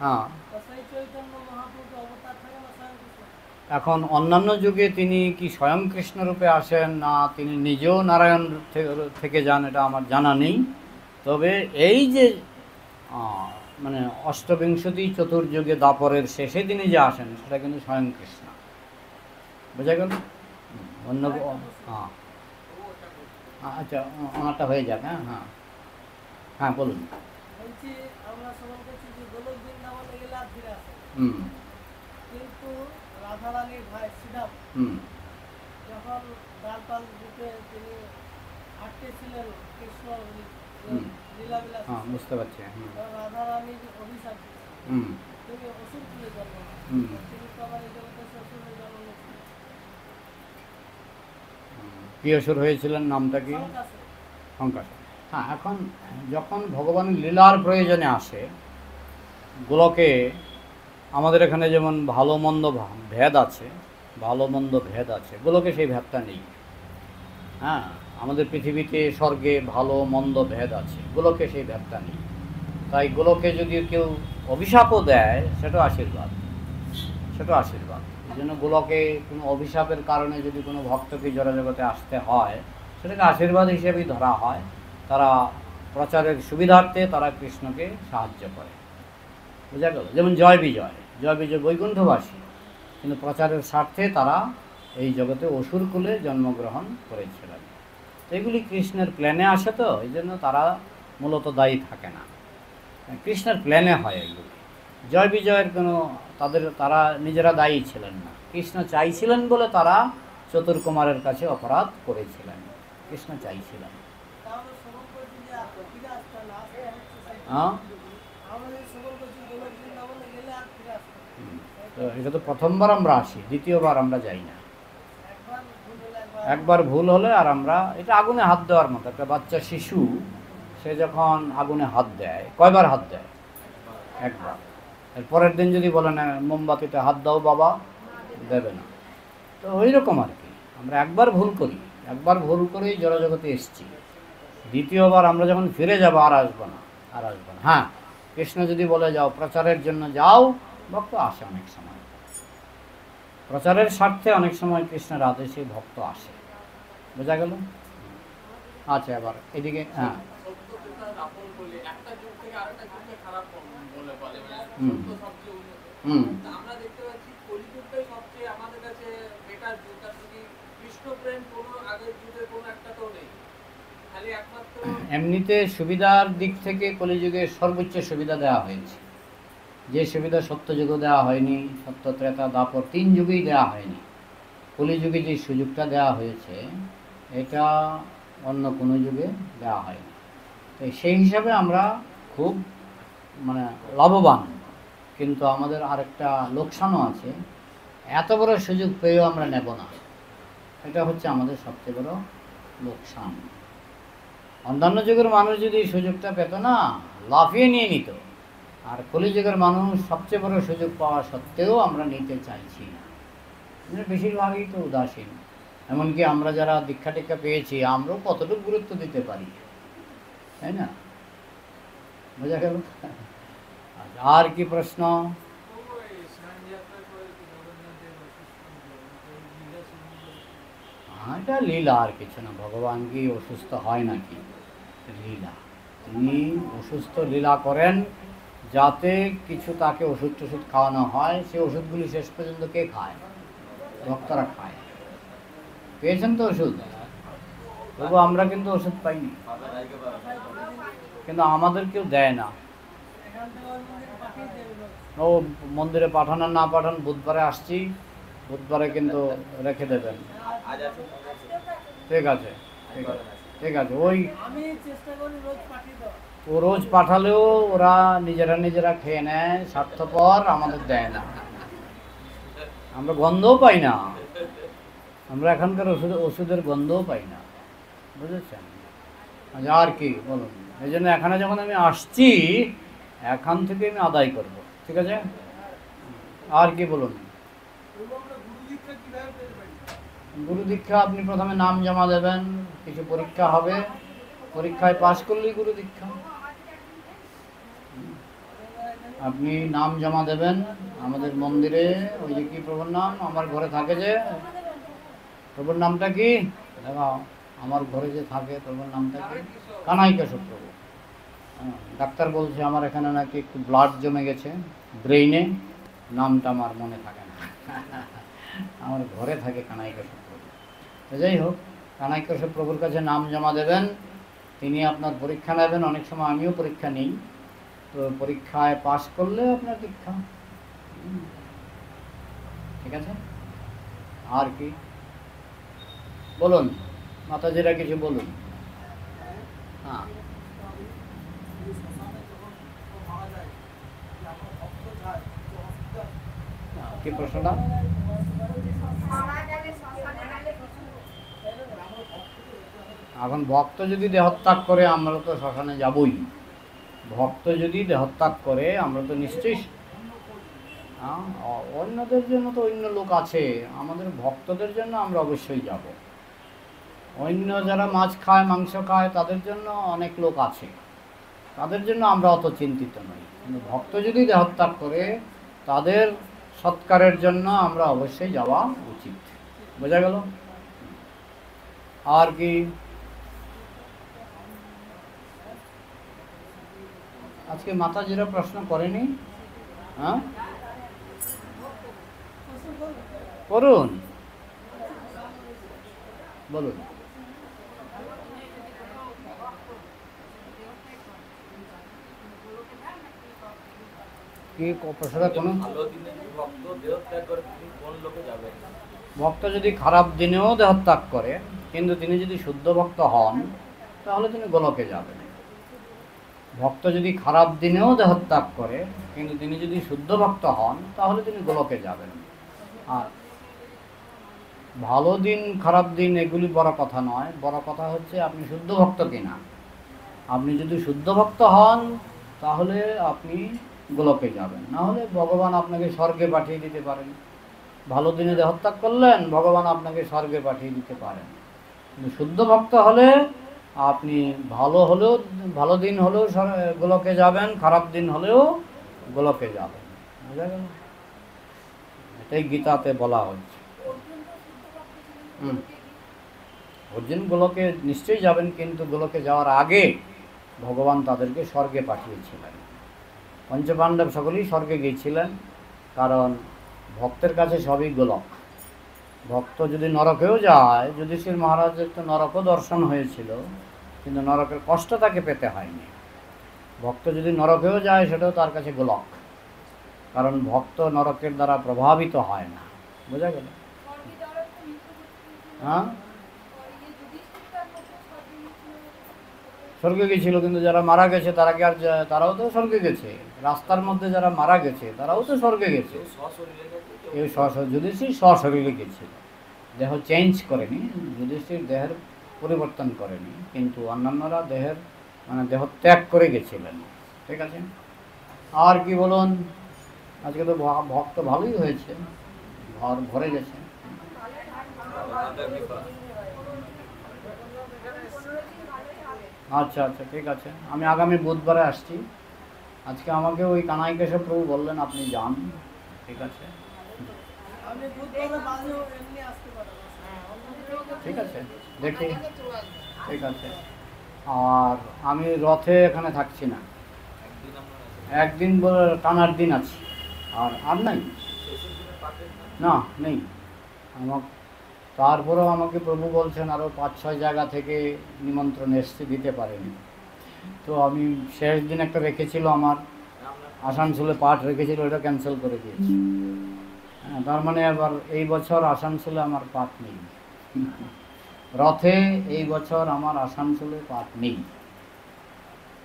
হ্যাঁ। এখন অন্যান্য যুগে তিনি কি স্বয়ং কৃষ্ণ রূপে আসেন, না তিনি নিজেও নারায়ণ থেকে যান, এটা আমার জানা নেই। তবে এই যে মানে অষ্টবিংশতি চতুর্যুগে দাপরের শেষে তিনি যে আসেন, সেটা কিন্তু স্বয়ং কৃষ্ণ। বোঝা গেল? অন্য হ্যাঁ, আচ্ছা, ওনারটা হয়ে যাক। হ্যাঁ হ্যাঁ হ্যাঁ, বলুন। বলছি আমরা শ্রবণ করছি যে গোলক বৃন্দাবনে গেলে আর ফিরে আসে, হুম কিন্তু রাধারানীর ভাই শ্রীরাম হুম যখন দ্বারপাল রূপে তিনি আটকে ছিলেন কৃষ্ণ হুম লীলাবিলাস, হ্যাঁ, বুঝতে পারছি। হুম রাধারানীর অভিশাপ দিয়েছে, হুম তিনি অসুর কুলে জন্ম নেন। হুম তিনি তো আবার এই জগতে অসুর হয়ে জন্ম নিয়েছিলেন। কি অসুর হয়েছিলেন, নামটা কি? শঙ্কাসুর। শঙ্কাসুর। হ্যাঁ, এখন যখন ভগবানের লীলার প্রয়োজনে আসে গোলকে, আমাদের এখানে যেমন ভালো মন্দ ভেদ আছে, ভালো মন্দ ভেদ আছে, গোলকে সেই ভেদটা নেই। হ্যাঁ, আমাদের পৃথিবীতে স্বর্গে ভালো মন্দ ভেদ আছে, গোলকে সেই ভেদটা নেই। তাই গোলকে যদি কেউ অভিশাপও দেয় সেটা আশীর্বাদ, সেটা আশীর্বাদ। এই জন্য গোলকে কোনো অভিশাপের কারণে যদি কোনো ভক্তকে জড়জগতে আসতে হয়, সেটাকে আশীর্বাদ হিসেবেই ধরা হয়। তারা প্রচারের সুবিধার্থে তারা কৃষ্ণকে সাহায্য করে। বোঝা গেল? যেমন জয় বিজয়, জয় বিজয় বৈকুণ্ঠবাসী, কিন্তু প্রচারের স্বার্থে তারা এই জগতে অসুর কুলে জন্মগ্রহণ করেছিলেন। এগুলি কৃষ্ণের প্ল্যানে আসে, তো এই জন্য তারা মূলত দায়ী থাকে না, কৃষ্ণের প্ল্যানে হয় এগুলি। জয় বিজয়ের কোনো তারা নিজেরা দায়ী ছিলেন না, কৃষ্ণ চাইছিলেন বলে তারা চতুর্কুমারের কাছে অপরাধ করেছিলেন, কৃষ্ণ চাইছিলেন। তাহলে শ্রবণ করছি যে ফিরে আসতে না, আসতে হচ্ছে সেই- হ্যাঁ, আমরা যে শ্রবণ করছি গোলক বৃন্দাবনে গেলে আর ফিরে আসতে হবে। তো এটা তো প্রথমবার আমরা আসি, দ্বিতীয়বার আমরা যাই না। একবার ভুল হলে একবার ভুল হলে আর আমরা, এটা আগুনে হাত দেওয়ার মতো। একটা বাচ্চা শিশু সে যখন আগুনে হাত দেয়, কয়বার হাত দেয়? একবার। এর পরের দিন যদি বলে না মোমবাতিতে হাত দাও বাবা, দেবে না। তো ওই রকম আর কি, আমরা একবার ভুল করি, একবার ভুল করেই জড়জগতে এসেছি। দ্বিতীয়বার আমরা যখন ফিরে যাব আর আসবো না, আর আসবো না। হ্যাঁ, কৃষ্ণ যদি বলে যাও প্রচারের জন্য যাও, ভক্ত আসে অনেক সময়, প্রচারের স্বার্থে অনেক সময় কৃষ্ণের আদেশে ভক্ত আসে। বোঝা গেল? আচ্ছা, এবার এদিকে। হ্যাঁ, হুম হুম আমরা দেখতে পাচ্ছি কলিযুগটাই সবচেয়ে আমাদের কাছে বেটার যুগ, কারণ কি কৃষ্ণ প্রেম কোনো আগের যুগের কোনো একটাতেও নেই, খালি একমাত্র এমনিতে সুবিধার দিক থেকে কলিযুগে সর্বোচ্চ সুবিধা দেওয়া হয়েছে। যে সুবিধা সত্যযুগে দেওয়া হয়নি, সত্য ত্রেতা দাপর 3 যুগেই দেওয়া হয়নি, কলিযুগে যে সুযোগটা দেওয়া হয়েছে এটা অন্য কোনো যুগে দেওয়া হয়নি। তো সেই হিসাবে আমরা খুব লাভবান। কিন্তু আমাদের আরেকটা লোকসানও আছে, এত বড় সুযোগ পেয়েও আমরা নেব না, এটা হচ্ছে আমাদের সবচেয়ে বড় লোকসান। অন্যান্য যুগের মানুষ যদি এই সুযোগটা পেত না, লাফিয়ে নিয়ে নিত। আর কলিযুগের মানুষ সবচেয়ে বড় সুযোগ পাওয়া সত্ত্বেও আমরা নিতে চাইছি না, বেশিরভাগই তো উদাসীন। এমনকি আমরা যারা দীক্ষা টিক্ষা পেয়েছি, আমরাও কতটুকু গুরুত্ব দিতে পারি, তাই না? বোঝা গেল? আর কি প্রশ্ন? এটা লীলা, আর কিছু না। ভগবান কি অসুস্থ হয় নাকি? লীলা। তিনি অসুস্থ লীলা করেন যাতে কিছু তাকে ওষুধ টষুধ খাওয়ানো হয়। সেই ওষুধগুলি শেষ পর্যন্ত কে খায়? ভক্তরা খায়। পেয়েছেন তো ওষুধ, তবু আমরা কিন্তু ওষুধ পাইনি, কিন্তু আমাদের কেউ দেয় না। এখান থেকে ওই মন্দিরে পাঠিয়ে দেবে। ও মন্দিরে পাঠানো না পাঠান, বুধবারে আসছি, বুধবারে কিন্তু রেখে দেবেন। ঠিক আছে, ঠিক আছে, ঠিক আছে। ওই আমি চেষ্টা করি রোজ পাঠিয়ে দেওয়া। ও রোজ পাঠালেও ওরা নিজেরা খেয়ে নেয়, স্বার্থপর, আমাদের দেয় না। আমরা গন্ধও পাই না, আমরা এখানকার ওষুধের গন্ধও পাই না, বুঝেছেন? আচ্ছা, আর কি বলুন? এই জন্য এখানে যখন আমি আসছি, এখান থেকে আমি আদায় করব, ঠিক আছে? আর কি বলুন? গুরু দীক্ষা আপনি প্রথমে নাম জমা দেবেন, কিছু পরীক্ষা হবে, পরীক্ষায় পাশ করলেই গুরু দীক্ষা। আপনি নাম জমা দেবেন আমাদের মন্দিরে, ওই যে কি প্রভুর নাম আমার ঘরে থাকে, যে প্রভুর নামটা কি দেখাও, আমার ঘরে যে থাকে প্রভুর নামটা কি? কানাই কেশব প্রভু। ডাক্তার বলছে আমার এখানে নাকি একটু ব্লাড জমে গেছে ব্রেইনে, নামটা আমার মনে থাকে না। আমার ঘরে থাকে কানাই কেশব প্রভু। তো যাই হোক, কানাই কেশব প্রভুর কাছে নাম জমা দেবেন, তিনি আপনার পরীক্ষা নেবেন। অনেক সময় আমিও পরীক্ষা নিই, তো পরীক্ষায় পাশ করলে আপনার দীক্ষা। ঠিক আছে, আর কি বলুন মাতাজিরা, কিছু বলুন। হ্যাঁ, কি প্রশ্নটা? এখন ভক্ত যদি দেহত্যাগ করে আমরা তো শ্মশানে যাবই। ভক্ত যদি দেহত্যাগ করে আমরা তো নিশ্চয়ই, অন্যদের জন্য তো অন্য লোক আছে, আমাদের ভক্তদের জন্য আমরা অবশ্যই যাব। অন্য যারা মাছ খায় মাংস খায় তাদের জন্য অনেক লোক আছে, তাদের জন্য আমরা অত চিন্তিত নই। কিন্তু ভক্ত যদি দেহত্যাগ করে তাদের সৎকারের জন্য আমরা অবশ্যই যাওয়া উচিত। বোঝা গেল? আর কি? আজকে মাতাজিরা প্রশ্ন করেনি? হ্যাঁ, করুন, বলুন। কি প্রশ্নটা? কোনো ভক্ত যদি খারাপ দিনেও দেহত্যাগ করে কিন্তু তিনি যদি শুদ্ধ ভক্ত হন তাহলে তিনি গোলকে যাবেন। ভক্ত যদি খারাপ দিনেও দেহত্যাগ করে কিন্তু তিনি যদি শুদ্ধ ভক্ত হন তাহলে তিনি গোলকে যাবেন। আর ভালো দিন খারাপ দিন এগুলি বড় কথা নয়, বড় কথা হচ্ছে আপনি শুদ্ধ ভক্ত কিনা। আপনি যদি শুদ্ধ ভক্ত হন তাহলে আপনি গোলকে যাবেন, না হলে ভগবান আপনাকে স্বর্গে পাঠিয়ে দিতে পারেন। ভালো দিনে দেহত্যাগ করলেন, ভগবান আপনাকে স্বর্গে পাঠিয়ে দিতে পারেন। কিন্তু শুদ্ধ ভক্ত হলে আপনি ভালো দিন হলেও গোলকে যাবেন, খারাপ দিন হলেও গোলকে যাবেন। বুঝা গেল? এটাই গীতাতে বলা হচ্ছে। অর্জুন গোলকে নিশ্চয়ই যাবেন, কিন্তু গোলকে যাওয়ার আগে ভগবান তাদেরকে স্বর্গে পাঠিয়েছিলেন। পঞ্চপাণ্ডব সকলেই স্বর্গে গিয়েছিলেন, কারণ ভক্তের কাছে সবই গোলক। ভক্ত যদি নরকেও যায়, যুধিষ্ঠির মহারাজের তো নরকও দর্শন হয়েছিল, কিন্তু নরকের কষ্ট তাকে পেতে হয়নি। ভক্ত যদি নরকেও যায় সেটাও তার কাছে গোলক, কারণ ভক্ত নরকের দ্বারা প্রভাবিত হয় না। বোঝা গেল? হ্যাঁ, স্বর্গে গেছিল, কিন্তু যারা মারা গেছে তারা কি আর তারাও তো স্বর্গে গেছে। রাস্তার মধ্যে যারা মারা গেছে তারাও তো স্বর্গে গেছে। এই যুধিষ্ঠির সশরীরে গেছিল, দেহ চেঞ্জ করেনি, যুধিষ্ঠির দেহের পরিবর্তন করেনি, কিন্তু অন্যান্যরা দেহের দেহ ত্যাগ করে গেছিলেন। ঠিক আছে, আর কি বলুন? আজকে তো ভক্ত ভালোই হয়েছে, ঘর ভরে গেছে। আচ্ছা আচ্ছা, ঠিক আছে, আমি আগামী বুধবারে আসছি। আজকে আমাকে ওই কানাই কেশব প্রভু বললেন আপনি যান। ঠিক আছে, ঠিক আছে, দেখি। ঠিক আছে, আর আমি রথে এখানে থাকছি না, একদিন টানার দিন আছে, আর নাই, না নেই আমার। তারপরেও আমাকে প্রভু বলছেন আরও 5-6 জায়গা থেকে নিমন্ত্রণ এসছে, দিতে পারেনি। তো আমি শেষ দিন একটা রেখেছিল, আমার আসানসোলে পাঠ রেখেছিল, ওটা ক্যান্সেল করে দিয়েছি। হ্যাঁ, তার মানে আবার এই বছর আসানসোলে আমার পাঠ নেই। রথে এই বছর আমার আসানসোলে পাঠ নেই।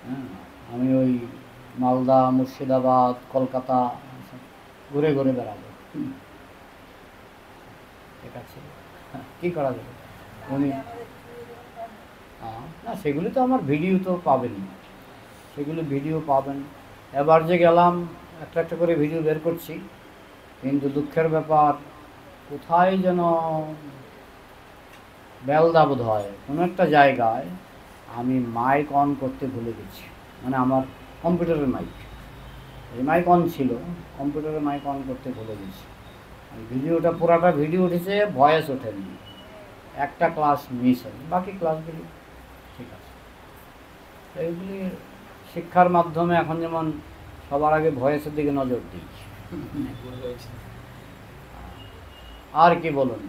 হ্যাঁ, আমি ওই মালদা, মুর্শিদাবাদ, কলকাতা ঘুরে ঘুরে বেড়াবো। ঠিক আছে, কী করা যাবে? উনি না, সেগুলি তো আমার ভিডিও তো পাবেন, সেগুলি ভিডিও পাবেন। এবার যে গেলাম একটা একটা করে ভিডিও বের করছি, কিন্তু দুঃখের ব্যাপার কোথায় যেন বেলদা বোধ হয় কোনো একটা জায়গায় আমি মাইক অন করতে ভুলে গেছি। আমার কম্পিউটারের মাইক, এই মাইক অন ছিল, কম্পিউটারের মাইক অন করতে ভুলে গেছি। ভিডিওটা পুরাটা ভিডিও উঠেছে, ভয়েস ওঠেনি, একটা ক্লাস মিস হয়, বাকি ক্লাসগুলি ঠিক আছে। এইগুলি শিক্ষার মাধ্যমে এখন যেমন সবার আগে ভয়েসের দিকে নজর দিই। আর কি বলুন?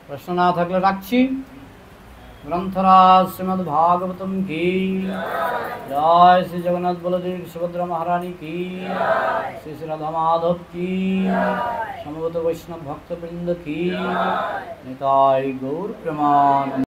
প্রশ্ন না থাকলে রাখছি। গ্রন্থরাজ শ্রীমদ্ ভাগবতম কি জয়, শ্রী জগন্নাথ বলদেব সুভদ্রা মহারানী কি, শ্রী শ্রী রাধা মাধব কি, সমবেত বৈষ্ণব ভক্তবৃন্দ কি, নিতাই গৌর প্রেমান।